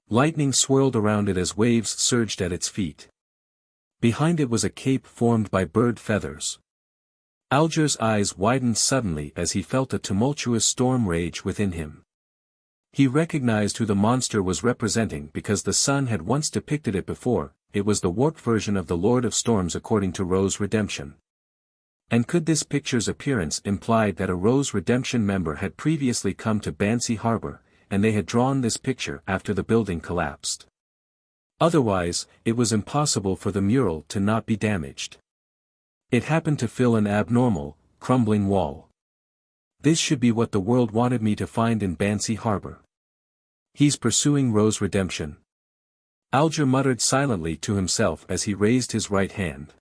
Lightning swirled around it as waves surged at its feet. Behind it was a cape formed by bird feathers. Alger's eyes widened suddenly as he felt a tumultuous storm rage within him. He recognized who the monster was representing because the sun had once depicted it before. It was the warped version of the Lord of Storms according to Rose Redemption. And could this picture's appearance imply that a Rose Redemption member had previously come to Bansi Harbor, and they had drawn this picture after the building collapsed? Otherwise, it was impossible for the mural to not be damaged. It happened to fill an abnormal, crumbling wall. This should be what the world wanted me to find in Bansi Harbor. He's pursuing Rose Redemption. Alger muttered silently to himself as he raised his right hand.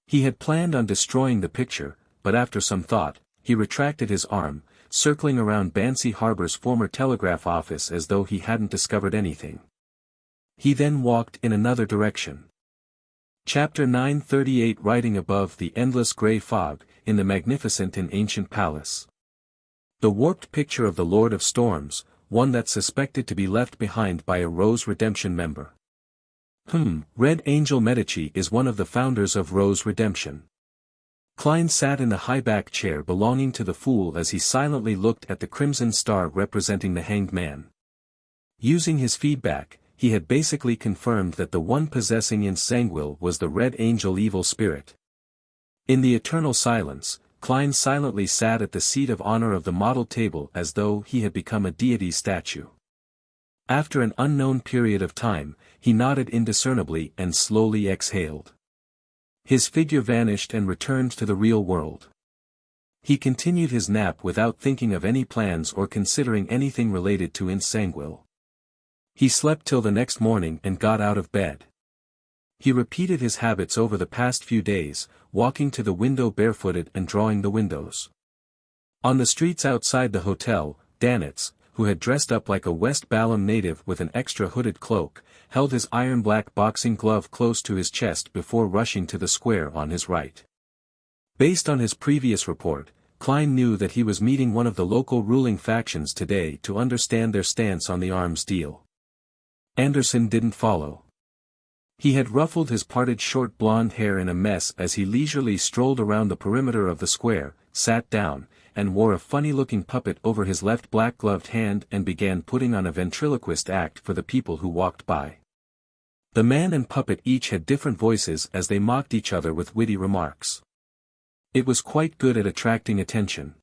He had planned on destroying the picture, but after some thought, he retracted his arm, circling around Bansi Harbor's former telegraph office as though he hadn't discovered anything. He then walked in another direction. Chapter 938 Riding above the endless grey fog, in the magnificent and ancient palace. The warped picture of the Lord of Storms, one that's suspected to be left behind by a Rose Redemption member. Red Angel Medici is one of the founders of Rose Redemption. Klein sat in the high-back chair belonging to the Fool as he silently looked at the crimson star representing the hanged man. Using his feedback, he had basically confirmed that the one possessing Insanguil was the Red Angel evil spirit. In the eternal silence, Klein silently sat at the seat of honor of the model table as though he had become a deity's statue. After an unknown period of time, he nodded indiscernibly and slowly exhaled. His figure vanished and returned to the real world. He continued his nap without thinking of any plans or considering anything related to Insanguil. He slept till the next morning and got out of bed. He repeated his habits over the past few days, walking to the window barefooted and drawing the windows. On the streets outside the hotel, Danitz, who had dressed up like a West Balam native with an extra hooded cloak, held his iron-black boxing glove close to his chest before rushing to the square on his right. Based on his previous report, Klein knew that he was meeting one of the local ruling factions today to understand their stance on the arms deal. Anderson didn't follow. He had ruffled his parted short blonde hair in a mess as he leisurely strolled around the perimeter of the square, sat down, and wore a funny-looking puppet over his left black-gloved hand and began putting on a ventriloquist act for the people who walked by. The man and puppet each had different voices as they mocked each other with witty remarks. It was quite good at attracting attention.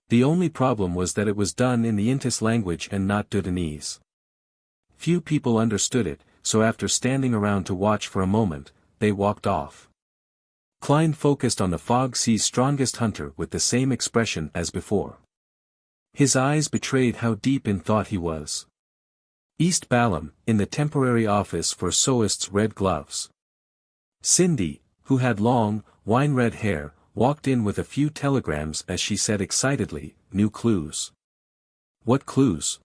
The only problem was that it was done in the Intis language and not Dudanese. Few people understood it, so after standing around to watch for a moment, they walked off. Klein focused on the Fog Sea's strongest hunter with the same expression as before. His eyes betrayed how deep in thought he was. East Balam, in the temporary office for Soist's Red Gloves. Cindy, who had long, wine-red hair, walked in with a few telegrams as she said excitedly, "New clues." "What clues?"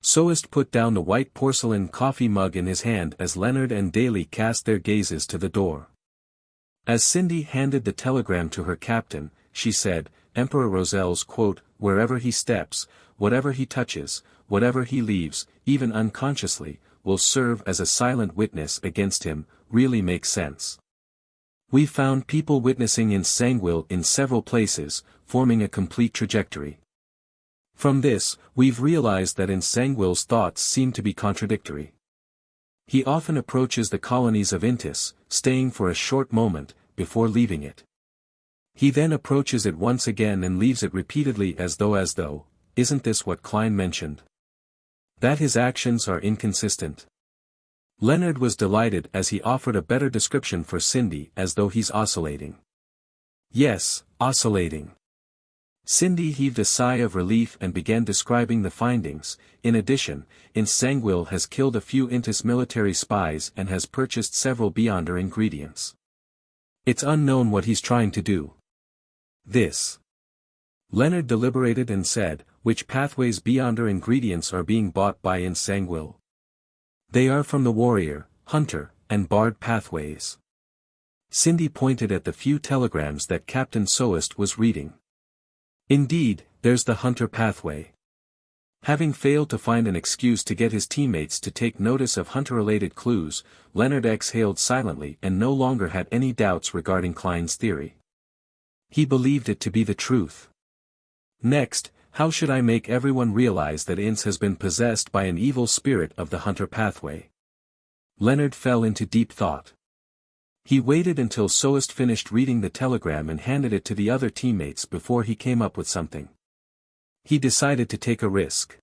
Soist put down the white porcelain coffee mug in his hand as Leonard and Daly cast their gazes to the door. As Cindy handed the telegram to her captain, she said, "Emperor Rosel's quote, 'Wherever he steps, whatever he touches, whatever he leaves, even unconsciously, will serve as a silent witness against him,' really makes sense. We found people witnessing in Sangwil in several places, forming a complete trajectory. From this, we've realized that in Sangwil's thoughts seem to be contradictory. He often approaches the colonies of Intis, staying for a short moment, before leaving it. He then approaches it once again and leaves it repeatedly as though, isn't this what Klein mentioned? That his actions are inconsistent." Leonard was delighted as he offered a better description for Cindy as though he's oscillating. "Yes, oscillating." Cindy heaved a sigh of relief and began describing the findings. In addition, Sangwil has killed a few Intis military spies and has purchased several Beyonder ingredients. It's unknown what he's trying to do. This. Leonard deliberated and said, "Which pathways Beyonder ingredients are being bought by Sangwil?" "They are from the warrior, hunter, and bard pathways." Cindy pointed at the few telegrams that Captain Soist was reading. "Indeed, there's the hunter pathway." Having failed to find an excuse to get his teammates to take notice of hunter-related clues, Leonard exhaled silently and no longer had any doubts regarding Klein's theory. He believed it to be the truth. Next, how should I make everyone realize that Ince has been possessed by an evil spirit of the hunter pathway? Leonard fell into deep thought. He waited until Soist finished reading the telegram and handed it to the other teammates before he came up with something. He decided to take a risk.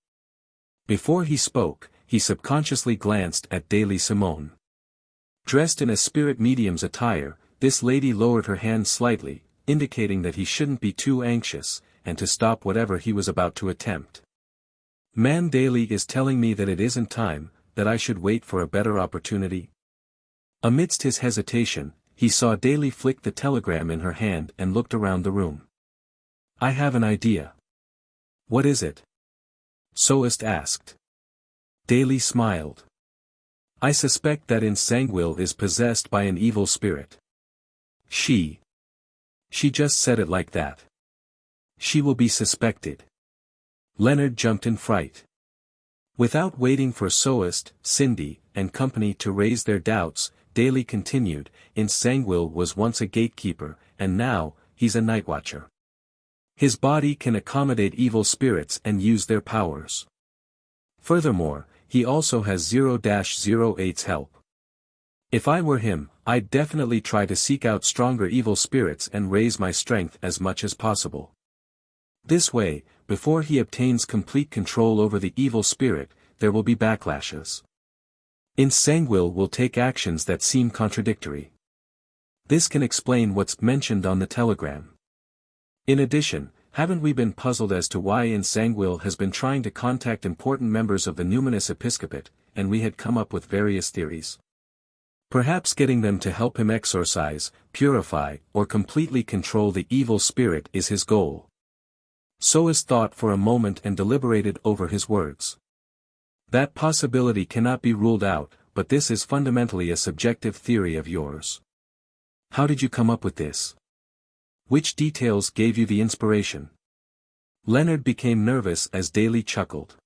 Before he spoke, he subconsciously glanced at Daly Simone. Dressed in a spirit medium's attire, this lady lowered her hand slightly, indicating that he shouldn't be too anxious, and to stop whatever he was about to attempt. "Man, Daly is telling me that it isn't time, that I should wait for a better opportunity?" Amidst his hesitation, he saw Daly flick the telegram in her hand and looked around the room. "I have an idea." "What is it?" Soist asked. Daly smiled. "I suspect that Sangwil is possessed by an evil spirit." She just said it like that. "She will be suspected." Leonard jumped in fright. Without waiting for Soist, Cindy, and company to raise their doubts, Daly continued, "Sangwil was once a gatekeeper, and now, he's a nightwatcher. His body can accommodate evil spirits and use their powers. Furthermore, he also has 0-08's help. If I were him, I'd definitely try to seek out stronger evil spirits and raise my strength as much as possible. This way, before he obtains complete control over the evil spirit, there will be backlashes. Sangwil will take actions that seem contradictory. This can explain what's mentioned on the telegram. In addition, haven't we been puzzled as to why Sangwil has been trying to contact important members of the Numinous Episcopate, and we had come up with various theories. Perhaps getting them to help him exorcise, purify, or completely control the evil spirit is his goal. Soist thought for a moment and deliberated over his words. "That possibility cannot be ruled out, but this is fundamentally a subjective theory of yours. How did you come up with this? Which details gave you the inspiration?" Leonard became nervous as Daly chuckled.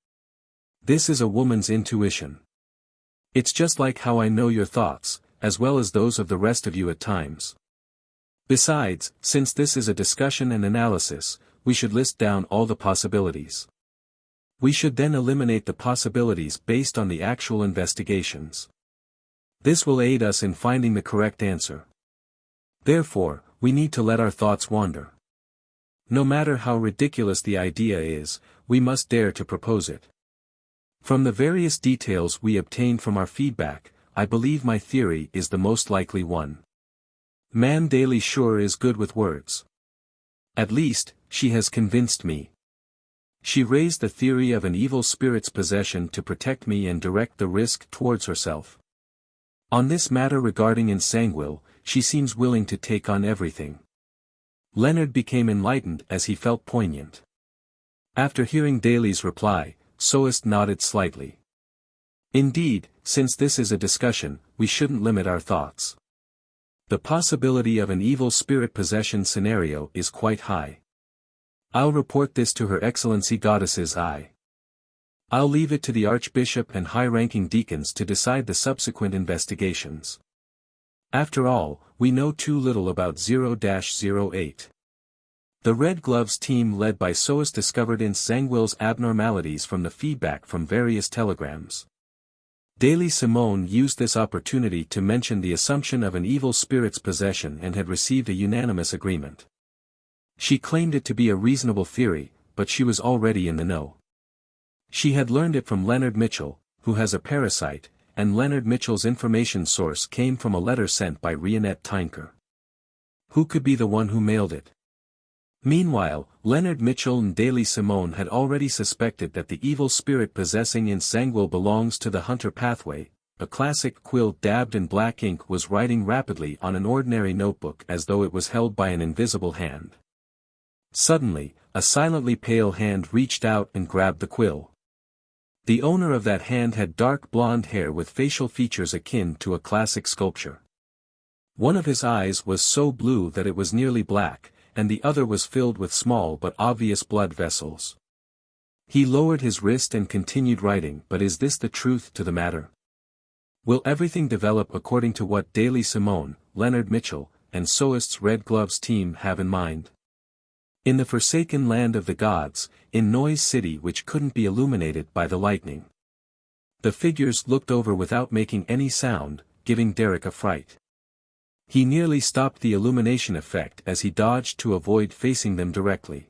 "This is a woman's intuition. It's just like how I know your thoughts, as well as those of the rest of you at times. Besides, since this is a discussion and analysis, we should list down all the possibilities. We should then eliminate the possibilities based on the actual investigations. This will aid us in finding the correct answer. Therefore, we need to let our thoughts wander. No matter how ridiculous the idea is, we must dare to propose it. From the various details we obtained from our feedback, I believe my theory is the most likely one. Ma'am Daly sure is good with words. At least, she has convinced me. She raised the theory of an evil spirit's possession to protect me and direct the risk towards herself. On this matter regarding ensanguine, she seems willing to take on everything. Leonard became enlightened as he felt poignant. After hearing Daly's reply, Soest nodded slightly. Indeed, since this is a discussion, we shouldn't limit our thoughts. The possibility of an evil spirit possession scenario is quite high. I'll report this to Her Excellency Goddess's Eye. I'll leave it to the Archbishop and high-ranking deacons to decide the subsequent investigations. After all, we know too little about 0-08. The Red Gloves team led by Soest discovered ensanguine's abnormalities from the feedback from various telegrams. Daily Simone used this opportunity to mention the assumption of an evil spirit's possession and had received a unanimous agreement. She claimed it to be a reasonable theory, but she was already in the know. She had learned it from Leonard Mitchell, who has a parasite, and Leonard Mitchell's information source came from a letter sent by Rionette Tynker. Who could be the one who mailed it? Meanwhile, Leonard Mitchell and Daily Simone had already suspected that the evil spirit possessing ensanguine belongs to the Hunter pathway. A classic quill dabbed in black ink was writing rapidly on an ordinary notebook as though it was held by an invisible hand. Suddenly, a silently pale hand reached out and grabbed the quill. The owner of that hand had dark blonde hair with facial features akin to a classic sculpture. One of his eyes was so blue that it was nearly black, and the other was filled with small but obvious blood vessels. He lowered his wrist and continued writing. But is this the truth to the matter? Will everything develop according to what Daily Simone, Leonard Mitchell, and Soest's Red Gloves team have in mind? In the forsaken land of the gods, in Noise City which couldn't be illuminated by the lightning. The figures looked over without making any sound, giving Derek a fright. He nearly stopped the illumination effect as he dodged to avoid facing them directly.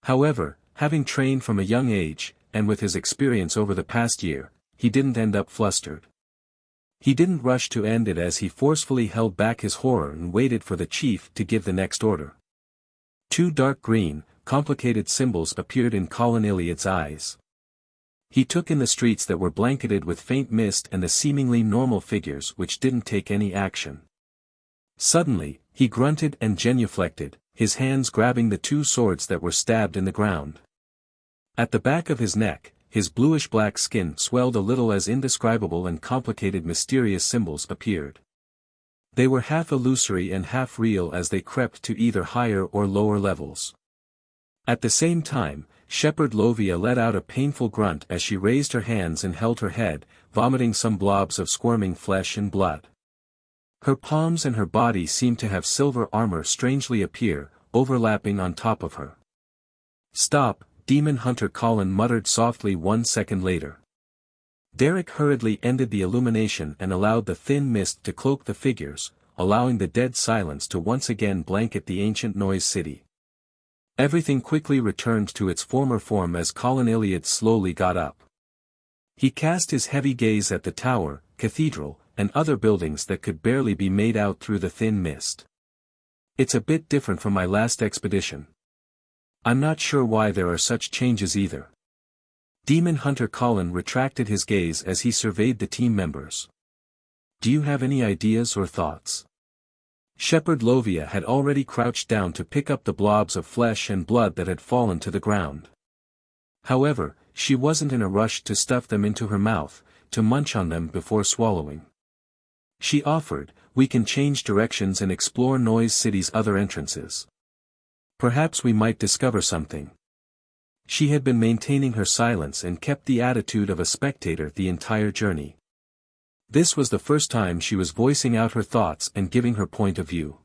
However, having trained from a young age, and with his experience over the past year, he didn't end up flustered. He didn't rush to end it as he forcefully held back his horror and waited for the chief to give the next order. Two dark green, complicated symbols appeared in Colin Iliad's eyes. He took in the streets that were blanketed with faint mist and the seemingly normal figures which didn't take any action. Suddenly, he grunted and genuflected, his hands grabbing the two swords that were stabbed in the ground. At the back of his neck, his bluish-black skin swelled a little as indescribable and complicated mysterious symbols appeared. They were half illusory and half real as they crept to either higher or lower levels. At the same time, Shepherd Lovia let out a painful grunt as she raised her hands and held her head, vomiting some blobs of squirming flesh and blood. Her palms and her body seemed to have silver armor strangely appear, overlapping on top of her. "Stop," Demon Hunter Colin muttered softly 1 second later. Derek hurriedly ended the illumination and allowed the thin mist to cloak the figures, allowing the dead silence to once again blanket the ancient Noise City. Everything quickly returned to its former form as Colin Iliad slowly got up. He cast his heavy gaze at the tower, cathedral, and other buildings that could barely be made out through the thin mist. "It's a bit different from my last expedition. I'm not sure why there are such changes either." Demon Hunter Colin retracted his gaze as he surveyed the team members. "Do you have any ideas or thoughts?" Shepherd Lovia had already crouched down to pick up the blobs of flesh and blood that had fallen to the ground. However, she wasn't in a rush to stuff them into her mouth, to munch on them before swallowing. She offered, "We can change directions and explore Noise City's other entrances. Perhaps we might discover something." She had been maintaining her silence and kept the attitude of a spectator the entire journey. This was the first time she was voicing out her thoughts and giving her point of view.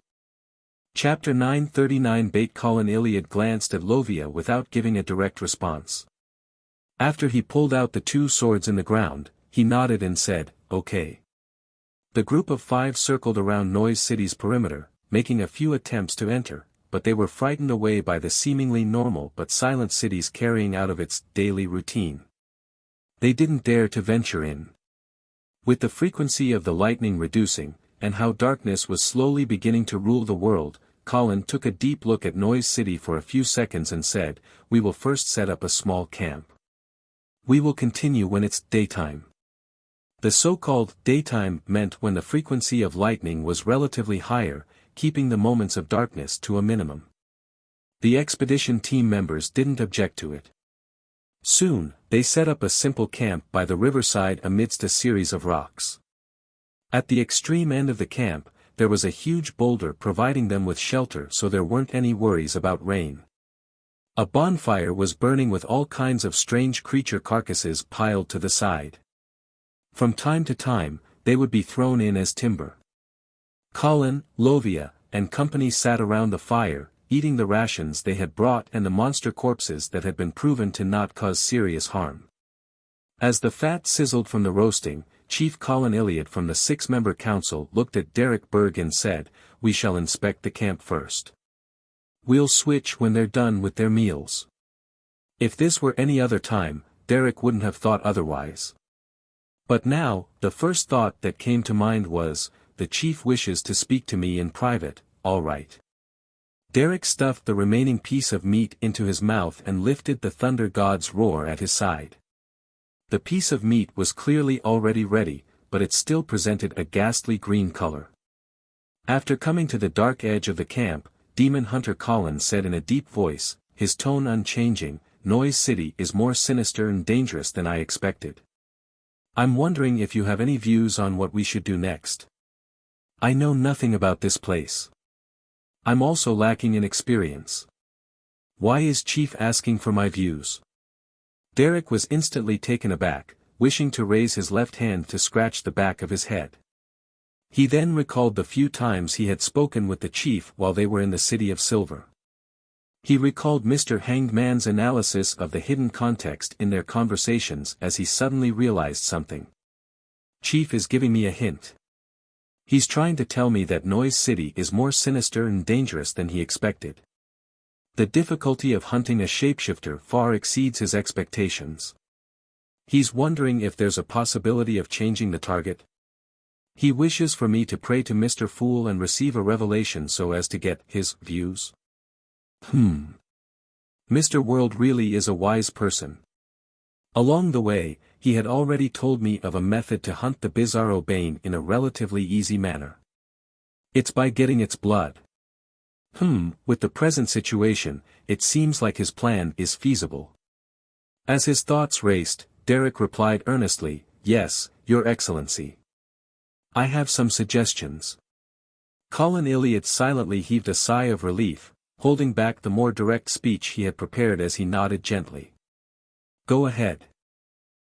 Chapter 939 Bait Colin Iliad glanced at Lovia without giving a direct response. After he pulled out the two swords in the ground, he nodded and said, "Okay." The group of 5 circled around Noise City's perimeter, making a few attempts to enter, but they were frightened away by the seemingly normal but silent city's carrying out of its daily routine. They didn't dare to venture in. With the frequency of the lightning reducing, and how darkness was slowly beginning to rule the world, Colin took a deep look at Noise City for a few seconds and said, "We will first set up a small camp. We will continue when it's daytime." The so-called daytime meant when the frequency of lightning was relatively higher, keeping the moments of darkness to a minimum. The expedition team members didn't object to it. Soon, they set up a simple camp by the riverside amidst a series of rocks. At the extreme end of the camp, there was a huge boulder providing them with shelter, so there weren't any worries about rain. A bonfire was burning with all kinds of strange creature carcasses piled to the side. From time to time, they would be thrown in as timber. Colin, Lovia, and company sat around the fire, eating the rations they had brought and the monster corpses that had been proven to not cause serious harm. As the fat sizzled from the roasting, Chief Colin Iliad from the 6-member council looked at Derek Berg and said, "We shall inspect the camp first. We'll switch when they're done with their meals." If this were any other time, Derek wouldn't have thought otherwise. But now, the first thought that came to mind was, the chief wishes to speak to me in private, all right. Derek stuffed the remaining piece of meat into his mouth and lifted the thunder god's roar at his side. The piece of meat was clearly already ready, but it still presented a ghastly green color. After coming to the dark edge of the camp, Demon Hunter Colin said in a deep voice, his tone unchanging, "Noise City is more sinister and dangerous than I expected. I'm wondering if you have any views on what we should do next. I know nothing about this place. I'm also lacking in experience. Why is Chief asking for my views?" Derek was instantly taken aback, wishing to raise his left hand to scratch the back of his head. He then recalled the few times he had spoken with the chief while they were in the City of Silver. He recalled Mr. Hanged Man's analysis of the hidden context in their conversations as he suddenly realized something. Chief is giving me a hint. He's trying to tell me that Noise City is more sinister and dangerous than he expected. The difficulty of hunting a shapeshifter far exceeds his expectations. He's wondering if there's a possibility of changing the target. He wishes for me to pray to Mr. Fool and receive a revelation so as to get his views. Mr. World really is a wise person. Along the way, he had already told me of a method to hunt the Bizarro Bane in a relatively easy manner. It's by getting its blood. With the present situation, it seems like his plan is feasible. As his thoughts raced, Derek replied earnestly, "Yes, Your Excellency. I have some suggestions." Colin Iliad silently heaved a sigh of relief, holding back the more direct speech he had prepared as he nodded gently. "Go ahead.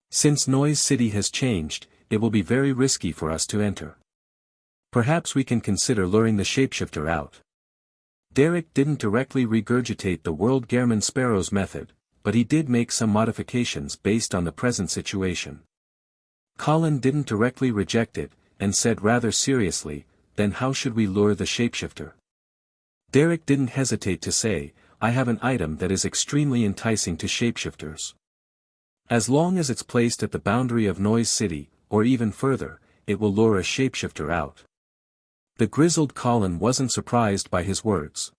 Since Noise City has changed, it will be very risky for us to enter. Perhaps we can consider luring the shapeshifter out." Derek didn't directly regurgitate the World Gehrman Sparrow's method, but he did make some modifications based on the present situation. Colin didn't directly reject it, and said rather seriously, "Then how should we lure the shapeshifter?" Derek didn't hesitate to say, "I have an item that is extremely enticing to shapeshifters. As long as it's placed at the boundary of Noise City, or even further, it will lure a shapeshifter out." The grizzled Colin wasn't surprised by his words.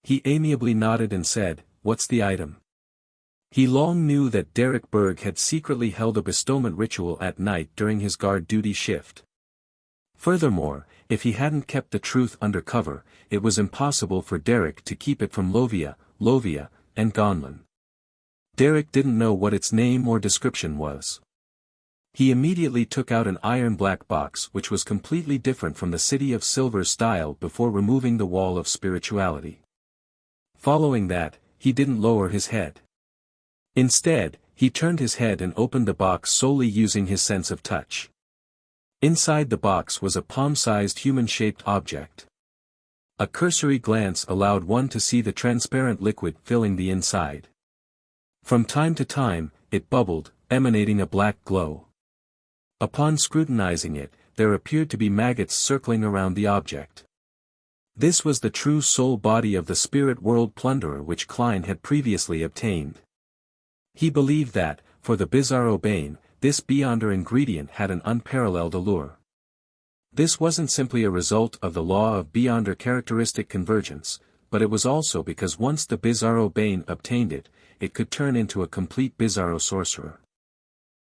He amiably nodded and said, "What's the item?" He long knew that Derek Berg had secretly held a bestowment ritual at night during his guard duty shift. Furthermore, if he hadn't kept the truth under cover, it was impossible for Derek to keep it from Lovia, and Gonlin. Derek didn't know what its name or description was. He immediately took out an iron black box which was completely different from the City of Silver's style before removing the wall of spirituality. Following that, he didn't lower his head. Instead, he turned his head and opened the box solely using his sense of touch. Inside the box was a palm-sized human-shaped object. A cursory glance allowed one to see the transparent liquid filling the inside. From time to time, it bubbled, emanating a black glow. Upon scrutinizing it, there appeared to be maggots circling around the object. This was the true soul body of the spirit world plunderer which Klein had previously obtained. He believed that, for the Bizarro Bane, this Beyonder ingredient had an unparalleled allure. This wasn't simply a result of the law of Beyonder characteristic convergence, but it was also because once the Bizarro Bane obtained it, it could turn into a complete Bizarro sorcerer.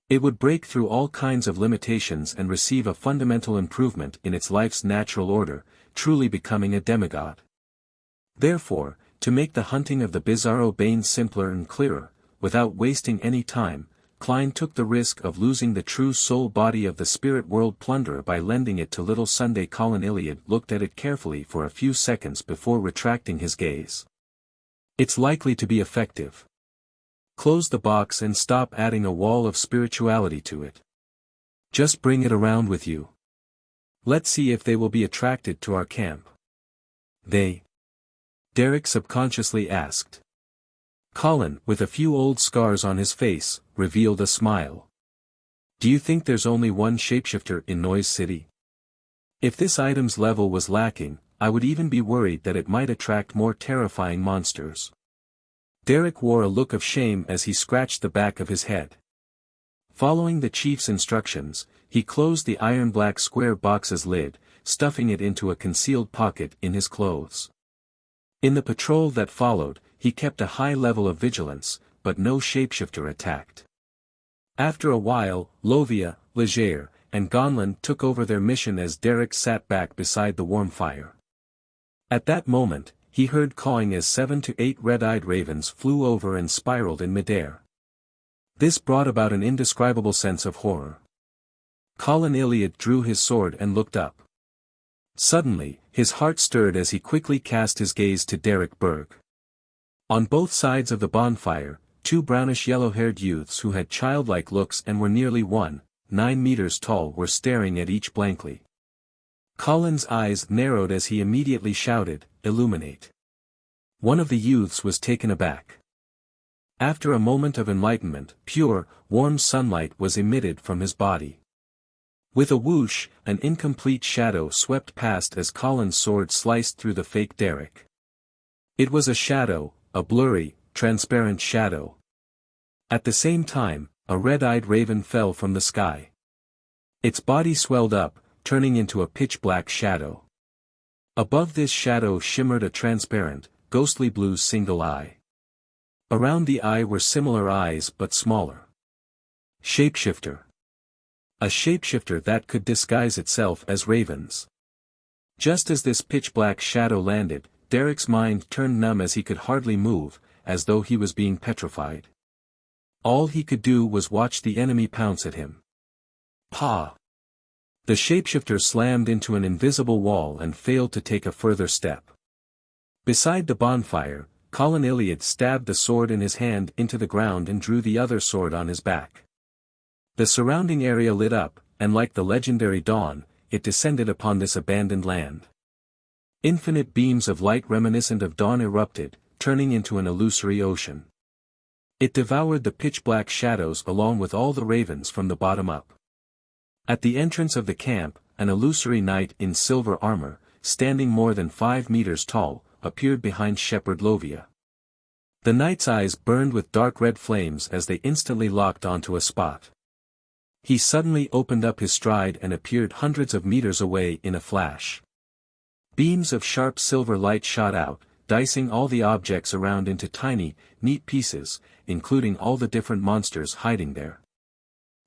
It would break through all kinds of limitations and receive a fundamental improvement in its life's natural order, truly becoming a demigod. Therefore, to make the hunting of the Bizarro Bane simpler and clearer, without wasting any time, Klein took the risk of losing the true soul body of the spirit world plunderer by lending it to little Sunday. Colin Iliad looked at it carefully for a few seconds before retracting his gaze. It's likely to be effective. Close the box and stop adding a wall of spirituality to it. Just bring it around with you. Let's see if they will be attracted to our camp. They? Derek subconsciously asked. Colin, with a few old scars on his face, revealed a smile. Do you think there's only one shapeshifter in Noise City? If this item's level was lacking, I would even be worried that it might attract more terrifying monsters. Derek wore a look of shame as he scratched the back of his head. Following the chief's instructions, he closed the iron-black square box's lid, stuffing it into a concealed pocket in his clothes. In the patrol that followed, he kept a high level of vigilance, but no shapeshifter attacked. After a while, Lovia, Leger, and Gonlin took over their mission as Derek sat back beside the warm fire. At that moment, he heard cawing as 7 to 8 red-eyed ravens flew over and spiraled in midair. This brought about an indescribable sense of horror. Colin Iliad drew his sword and looked up. Suddenly, his heart stirred as he quickly cast his gaze to Derek Berg. On both sides of the bonfire, 2 brownish yellow-haired youths who had childlike looks and were nearly 9 meters tall were staring at each blankly. Colin's eyes narrowed as he immediately shouted, "Illuminate." One of the youths was taken aback. After a moment of enlightenment, pure, warm sunlight was emitted from his body. With a whoosh, an incomplete shadow swept past as Colin's sword sliced through the fake Derek. It was a shadow, a blurry, transparent shadow. At the same time, a red-eyed raven fell from the sky. Its body swelled up, turning into a pitch-black shadow. Above this shadow shimmered a transparent, ghostly blue single eye. Around the eye were similar eyes but smaller. Shapeshifter. A shapeshifter that could disguise itself as ravens. Just as this pitch-black shadow landed, Derek's mind turned numb as he could hardly move, as though he was being petrified. All he could do was watch the enemy pounce at him. Pa! The shapeshifter slammed into an invisible wall and failed to take a further step. Beside the bonfire, Colin Iliad stabbed the sword in his hand into the ground and drew the other sword on his back. The surrounding area lit up, and like the legendary dawn, it descended upon this abandoned land. Infinite beams of light reminiscent of dawn erupted, turning into an illusory ocean. It devoured the pitch-black shadows along with all the ravens from the bottom up. At the entrance of the camp, an illusory knight in silver armor, standing more than 5 meters tall, appeared behind Shepherd Lovia. The knight's eyes burned with dark red flames as they instantly locked onto a spot. He suddenly opened up his stride and appeared hundreds of meters away in a flash. Beams of sharp silver light shot out, dicing all the objects around into tiny, neat pieces, including all the different monsters hiding there.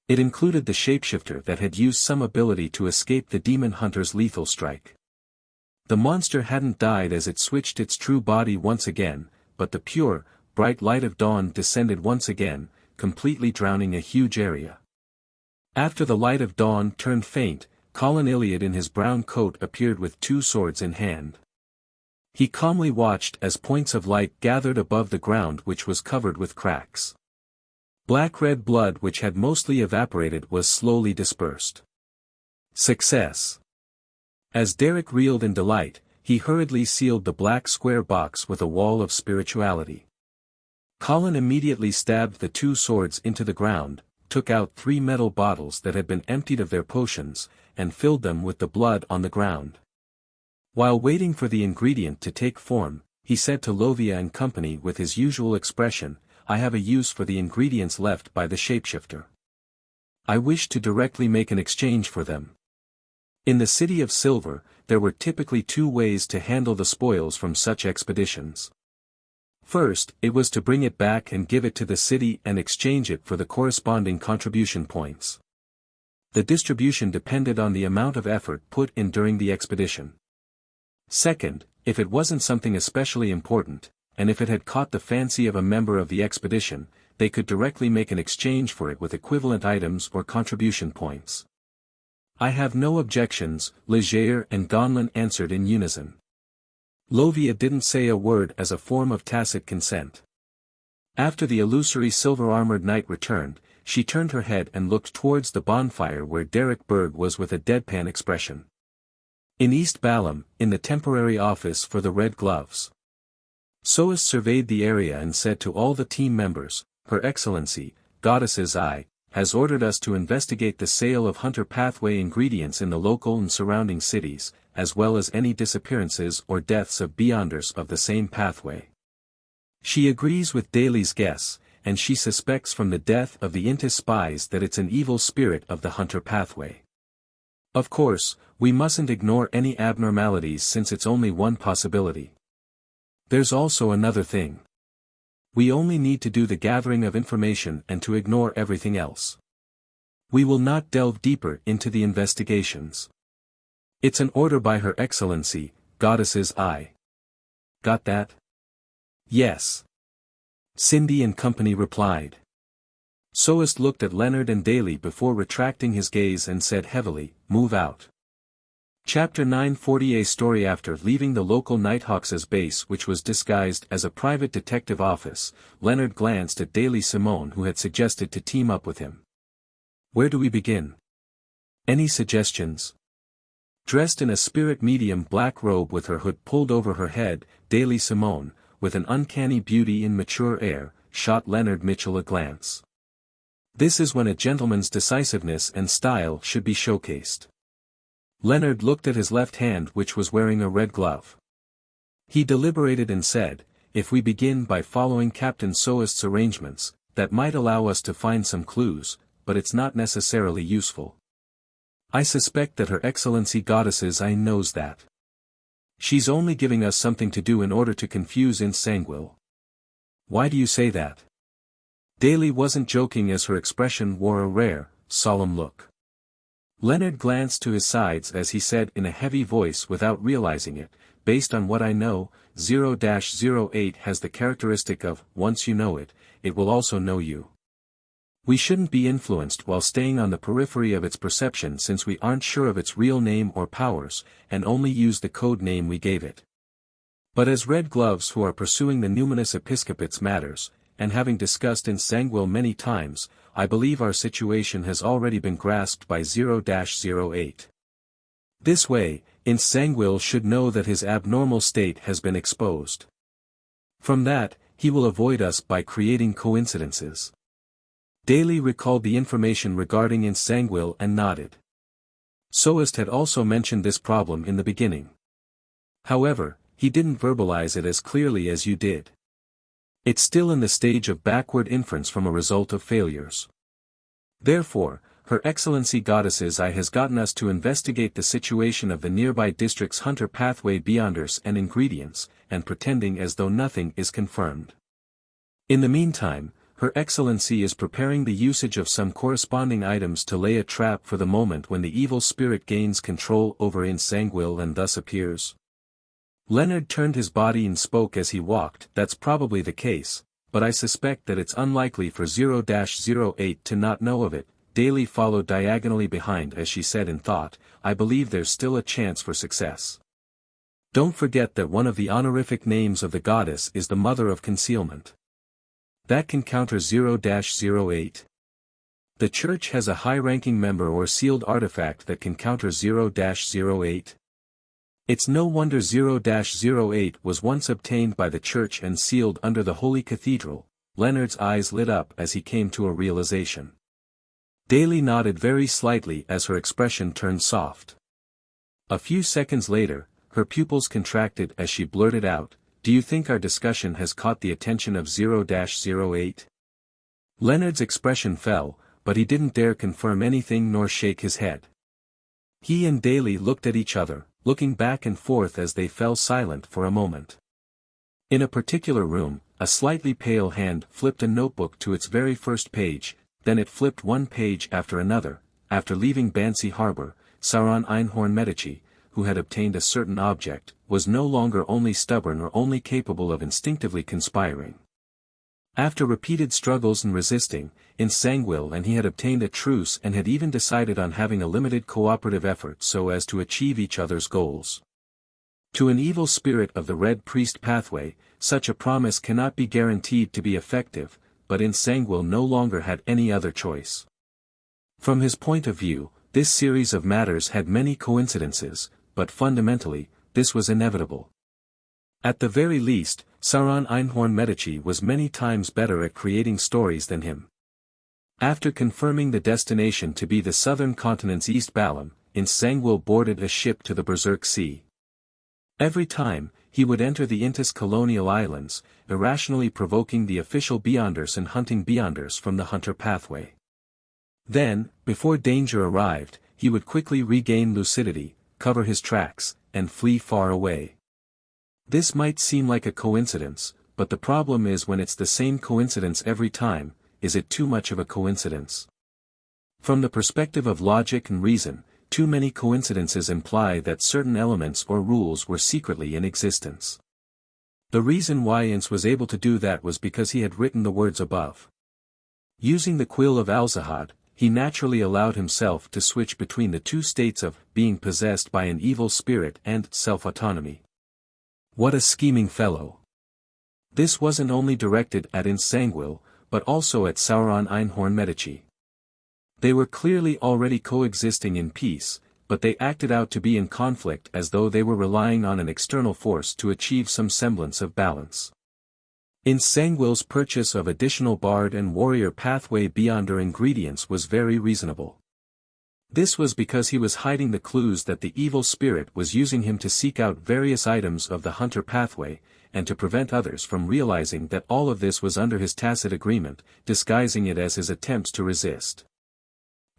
It included the shapeshifter that had used some ability to escape the demon hunter's lethal strike. The monster hadn't died as it switched its true body once again, but the pure, bright light of dawn descended once again, completely drowning a huge area. After the light of dawn turned faint, Colin Iliad in his brown coat appeared with 2 swords in hand. He calmly watched as points of light gathered above the ground which was covered with cracks. Black-red blood which had mostly evaporated was slowly dispersed. Success. As Derek reeled in delight, he hurriedly sealed the black square box with a wall of spirituality. Colin immediately stabbed the 2 swords into the ground, took out 3 metal bottles that had been emptied of their potions, and filled them with the blood on the ground. While waiting for the ingredient to take form, he said to Lovia and company with his usual expression, "I have a use for the ingredients left by the shapeshifter. I wish to directly make an exchange for them." In the City of Silver, there were typically 2 ways to handle the spoils from such expeditions. First, it was to bring it back and give it to the city and exchange it for the corresponding contribution points. The distribution depended on the amount of effort put in during the expedition. Second, if it wasn't something especially important, and if it had caught the fancy of a member of the expedition, they could directly make an exchange for it with equivalent items or contribution points. "I have no objections," Leger and Gonlin answered in unison. Lovia didn't say a word as a form of tacit consent. After the illusory silver-armored knight returned, she turned her head and looked towards the bonfire where Derek Berg was with a deadpan expression. In East Balam, in the temporary office for the Red Gloves. Soest surveyed the area and said to all the team members, "Her Excellency, Goddess's Eye, has ordered us to investigate the sale of Hunter Pathway ingredients in the local and surrounding cities, as well as any disappearances or deaths of Beyonders of the same pathway. She agrees with Daly's guess, and she suspects from the death of the Intis spies that it's an evil spirit of the Hunter Pathway. Of course, we mustn't ignore any abnormalities since it's only one possibility. There's also another thing. We only need to do the gathering of information and to ignore everything else. We will not delve deeper into the investigations. It's an order by Her Excellency, Goddess's Eye. Got that?" "Yes." Cindy and company replied. Soest looked at Leonard and Daly before retracting his gaze and said heavily, "Move out." Chapter 940. A story. After leaving the local Nighthawks' base, which was disguised as a private detective office, Leonard glanced at Daly Simone, who had suggested to team up with him. "Where do we begin? Any suggestions?" Dressed in a spirit medium black robe with her hood pulled over her head, Daly Simone, with an uncanny beauty and mature air, shot Leonard Mitchell a glance. This is when a gentleman's decisiveness and style should be showcased. Leonard looked at his left hand, which was wearing a red glove. He deliberated and said, "If we begin by following Captain Soest's arrangements, that might allow us to find some clues, but it's not necessarily useful. I suspect that Her Excellency Goddess's Eye knows that. She's only giving us something to do in order to confuse Insangwil." "Why do you say that?" Daly wasn't joking as her expression wore a rare, solemn look. Leonard glanced to his sides as he said in a heavy voice without realizing it, "Based on what I know, 0-08 has the characteristic of, once you know it, it will also know you. We shouldn't be influenced while staying on the periphery of its perception since we aren't sure of its real name or powers, and only use the code name we gave it. But as Red Gloves who are pursuing the numinous episcopate's matters, and having discussed Insangwil many times, I believe our situation has already been grasped by 0-08. This way, Insangwil should know that his abnormal state has been exposed. From that, he will avoid us by creating coincidences." Daly recalled the information regarding Insangwil and nodded. Soest had also mentioned this problem in the beginning. However, he didn't verbalize it as clearly as you did. It's still in the stage of backward inference from a result of failures. Therefore, Her Excellency Goddess's Eye has gotten us to investigate the situation of the nearby district's Hunter Pathway Beyonders and ingredients, and pretending as though nothing is confirmed. In the meantime, Her Excellency is preparing the usage of some corresponding items to lay a trap for the moment when the evil spirit gains control over Insangwil and thus appears. Leonard turned his body and spoke as he walked. "That's probably the case, but I suspect that it's unlikely for 0-08 to not know of it." Daly followed diagonally behind as she said in thought, "I believe there's still a chance for success. Don't forget that one of the honorific names of the goddess is the Mother of Concealment. That can counter 0-08. The church has a high-ranking member or sealed artifact that can counter 0-08. It's no wonder 0-08 was once obtained by the church and sealed under the Holy Cathedral. Leonard's eyes lit up as he came to a realization. Daly nodded very slightly as her expression turned soft. A few seconds later, her pupils contracted as she blurted out, "Do you think our discussion has caught the attention of 0-08? Leonard's expression fell, but he didn't dare confirm anything nor shake his head. He and Daly looked at each other, looking back and forth as they fell silent for a moment. In a particular room, a slightly pale hand flipped a notebook to its very first page, then it flipped one page after another. After leaving Bansi Harbor, Sauron Einhorn Medici, who had obtained a certain object, was no longer only stubborn or only capable of instinctively conspiring. After repeated struggles and resisting, in Sangwil and he had obtained a truce and had even decided on having a limited cooperative effort so as to achieve each other's goals. To an evil spirit of the Red Priest pathway, such a promise cannot be guaranteed to be effective, but in Sangwil no longer had any other choice. From his point of view, this series of matters had many coincidences, but fundamentally, this was inevitable. At the very least, Sauron Einhorn Medici was many times better at creating stories than him. After confirming the destination to be the southern continent's East Balam, in Sangwil boarded a ship to the Berserk Sea. Every time, he would enter the Intis colonial islands, irrationally provoking the official Beyonders and hunting Beyonders from the Hunter pathway. Then, before danger arrived, he would quickly regain lucidity, cover his tracks, and flee far away. This might seem like a coincidence, but the problem is when it's the same coincidence every time, is it too much of a coincidence? From the perspective of logic and reason, too many coincidences imply that certain elements or rules were secretly in existence. The reason why Ince was able to do that was because he had written the words above. Using the quill of Alzahad, he naturally allowed himself to switch between the two states of being possessed by an evil spirit and self-autonomy. What a scheming fellow. This wasn't only directed at Ince Sangwil, but also at Sauron Einhorn Medici. They were clearly already coexisting in peace, but they acted out to be in conflict as though they were relying on an external force to achieve some semblance of balance. Ince Sangwil's purchase of additional Bard and Warrior pathway Beyonder ingredients was very reasonable. This was because he was hiding the clues that the evil spirit was using him to seek out various items of the Hunter pathway, and to prevent others from realizing that all of this was under his tacit agreement, disguising it as his attempts to resist.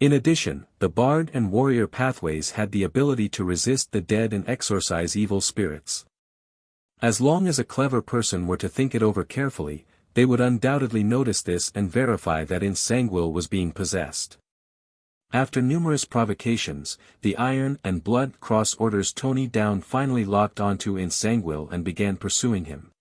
In addition, the Bard and Warrior pathways had the ability to resist the dead and exorcise evil spirits. As long as a clever person were to think it over carefully, they would undoubtedly notice this and verify that Ince Sangwil was being possessed. After numerous provocations, the Iron and Blood Cross Order's Tony Down finally locked onto Ince Sangwil and began pursuing him.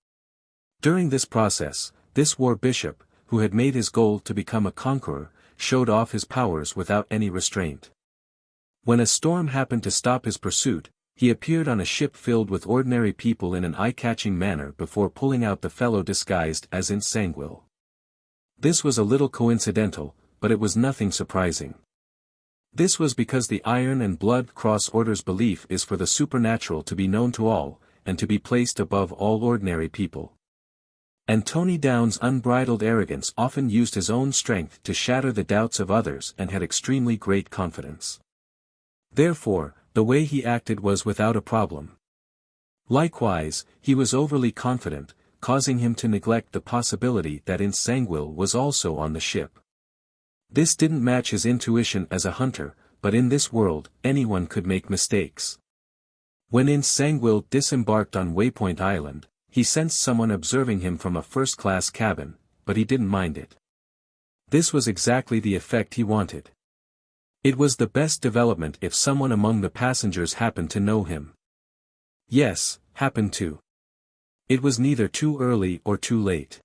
During this process, this war bishop, who had made his goal to become a conqueror, showed off his powers without any restraint. When a storm happened to stop his pursuit, he appeared on a ship filled with ordinary people in an eye-catching manner before pulling out the fellow disguised as Ince Sangwil. This was a little coincidental, but it was nothing surprising. This was because the Iron and Blood Cross Order's belief is for the supernatural to be known to all, and to be placed above all ordinary people. And Tony Down's unbridled arrogance often used his own strength to shatter the doubts of others and had extremely great confidence. Therefore, the way he acted was without a problem. Likewise, he was overly confident, causing him to neglect the possibility that Ince Sangwil was also on the ship. This didn't match his intuition as a hunter, but in this world, anyone could make mistakes. When Ince Sangwil disembarked on Waypoint Island, he sensed someone observing him from a first-class cabin, but he didn't mind it. This was exactly the effect he wanted. It was the best development if someone among the passengers happened to know him. Yes, happened to. It was neither too early or too late.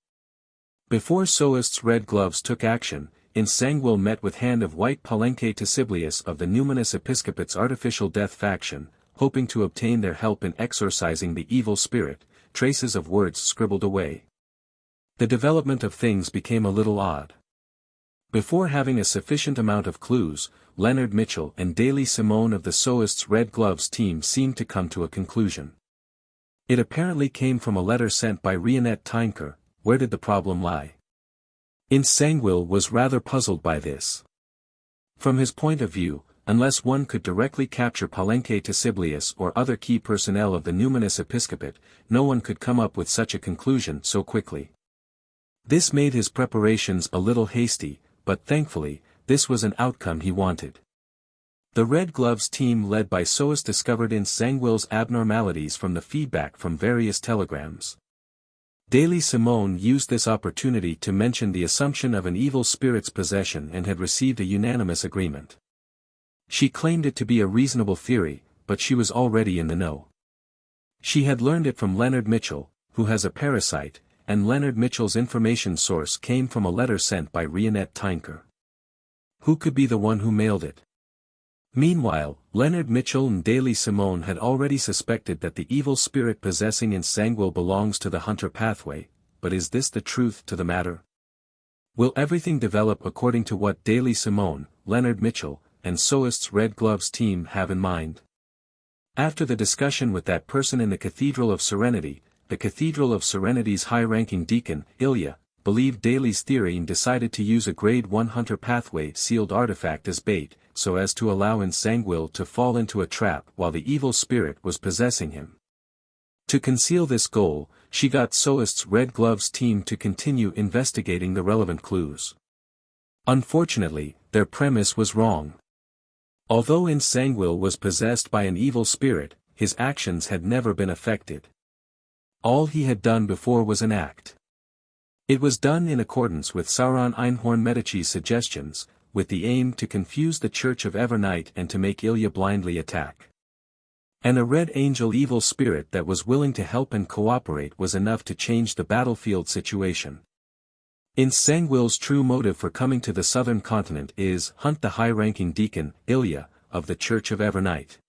Before Soest's Red Gloves took action, Ince Sangwil met with Hand of White Palenque Tesiblius of the Numinous Episcopate's Artificial Death faction, hoping to obtain their help in exorcising the evil spirit, traces of words scribbled away. The development of things became a little odd. Before having a sufficient amount of clues, Leonard Mitchell and Daley Simone of the Soist's Red Gloves team seemed to come to a conclusion. It apparently came from a letter sent by Rionette Tynker. Where did the problem lie? Nsangwil was rather puzzled by this. From his point of view, unless one could directly capture Palenque Tesiblius or other key personnel of the numinous episcopate, no one could come up with such a conclusion so quickly. This made his preparations a little hasty, but thankfully, this was an outcome he wanted. The Red Gloves team led by Soist discovered Nsangwil's abnormalities from the feedback from various telegrams. Daley Simone used this opportunity to mention the assumption of an evil spirit's possession and had received a unanimous agreement. She claimed it to be a reasonable theory, but she was already in the know. She had learned it from Leonard Mitchell, who has a parasite, and Leonard Mitchell's information source came from a letter sent by Rionette Tynker. Who could be the one who mailed it? Meanwhile, Leonard Mitchell and Daley Simone had already suspected that the evil spirit possessing Nsangwil belongs to the Hunter pathway, but is this the truth to the matter? Will everything develop according to what Daley Simone, Leonard Mitchell, and Soist's Red Gloves team have in mind? After the discussion with that person in the Cathedral of Serenity, the Cathedral of Serenity's high-ranking deacon, Ilya, believed Daley's theory and decided to use a Grade 1 Hunter pathway sealed artifact as bait, so as to allow Nsangwil to fall into a trap while the evil spirit was possessing him. To conceal this goal, she got Soist's Red Gloves team to continue investigating the relevant clues. Unfortunately, their premise was wrong. Although Nsangwil was possessed by an evil spirit, his actions had never been affected. All he had done before was an act. It was done in accordance with Sauron Einhorn Medici's suggestions, with the aim to confuse the Church of Evernight and to make Ilya blindly attack. And a Red Angel evil spirit that was willing to help and cooperate was enough to change the battlefield situation. Nsangwil's true motive for coming to the southern continent is hunt the high-ranking deacon, Ilya, of the Church of Evernight.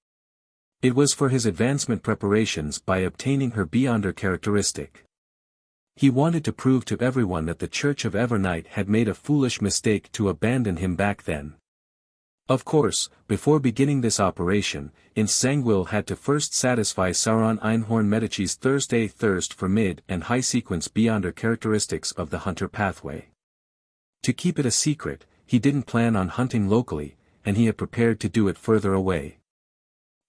It was for his advancement preparations by obtaining her Beyonder characteristic. He wanted to prove to everyone that the Church of Evernight had made a foolish mistake to abandon him back then. Of course, before beginning this operation, Nsangwil had to first satisfy Sauron Einhorn Medici's Thursday thirst for mid and high sequence Beyonder characteristics of the Hunter pathway. To keep it a secret, he didn't plan on hunting locally, and he had prepared to do it further away.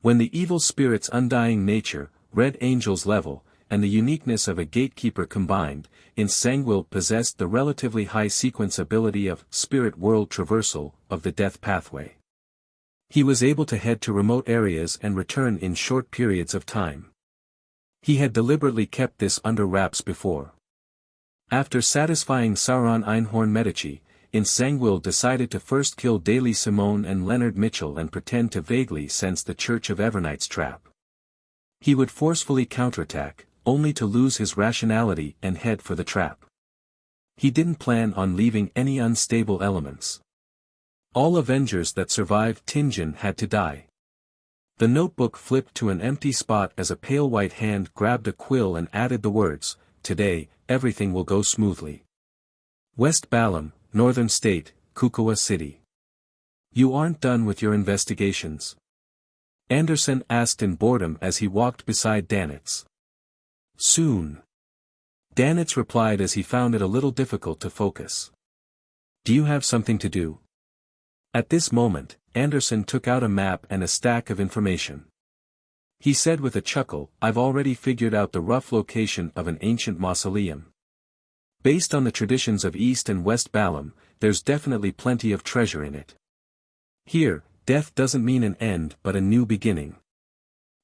When the evil spirit's undying nature, Red Angel's level, and the uniqueness of a gatekeeper combined, Nsangwil possessed the relatively high sequence ability of spirit world traversal of the death pathway. He was able to head to remote areas and return in short periods of time. He had deliberately kept this under wraps before. After satisfying Sauron Einhorn Medici, Nsangwil decided to first kill Daley Simone and Leonard Mitchell and pretend to vaguely sense the Church of Evernight's trap. He would forcefully counterattack, only to lose his rationality and head for the trap. He didn't plan on leaving any unstable elements. All Avengers that survived Tingen had to die. The notebook flipped to an empty spot as a pale white hand grabbed a quill and added the words, "Today, everything will go smoothly. West Balam, Northern State, Kukawa City. You aren't done with your investigations?" Anderson asked in boredom as he walked beside Danitz. "Soon." Danitz replied as he found it a little difficult to focus. "Do you have something to do?" At this moment, Anderson took out a map and a stack of information. He said with a chuckle, "I've already figured out the rough location of an ancient mausoleum. Based on the traditions of East and West Balam, there's definitely plenty of treasure in it. Here, death doesn't mean an end but a new beginning.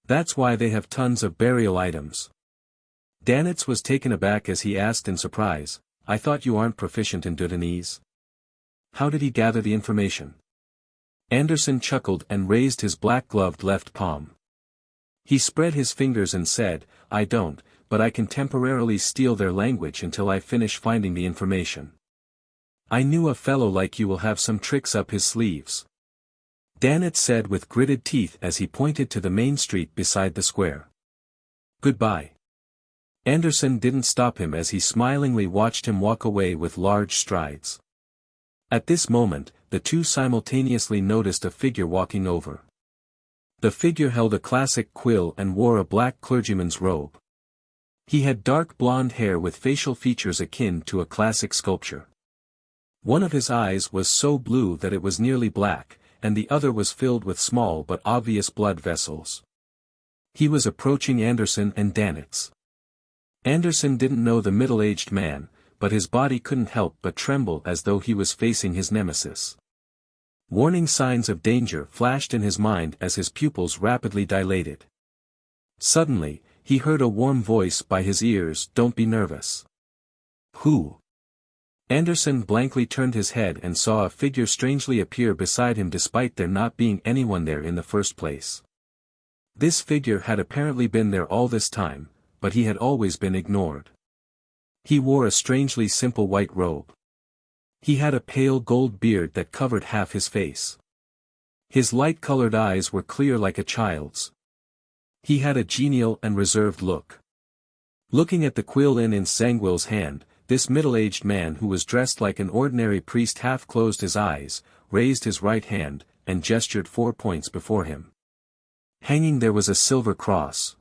That's why they have tons of burial items." Danitz was taken aback as he asked in surprise, "I thought you aren't proficient in Dudanese." How did he gather the information? Anderson chuckled and raised his black-gloved left palm. He spread his fingers and said, "I don't, but I can temporarily steal their language until I finish finding the information. I knew a fellow like you will have some tricks up his sleeves." Danitz said with gritted teeth as he pointed to the main street beside the square. "Goodbye." Anderson didn't stop him as he smilingly watched him walk away with large strides. At this moment, the two simultaneously noticed a figure walking over. The figure held a classic quill and wore a black clergyman's robe. He had dark blonde hair with facial features akin to a classic sculpture. One of his eyes was so blue that it was nearly black, and the other was filled with small but obvious blood vessels. He was approaching Anderson and Danitz. Anderson didn't know the middle-aged man, but his body couldn't help but tremble as though he was facing his nemesis. Warning signs of danger flashed in his mind as his pupils rapidly dilated. Suddenly, he heard a warm voice by his ears, "Don't be nervous." "Who?" Anderson blankly turned his head and saw a figure strangely appear beside him despite there not being anyone there in the first place. This figure had apparently been there all this time, but he had always been ignored. He wore a strangely simple white robe. He had a pale gold beard that covered half his face. His light-colored eyes were clear like a child's. He had a genial and reserved look. Looking at the quill in Sanguil's hand, this middle-aged man who was dressed like an ordinary priest half closed his eyes, raised his right hand, and gestured 4 points before him. Hanging there was a silver cross.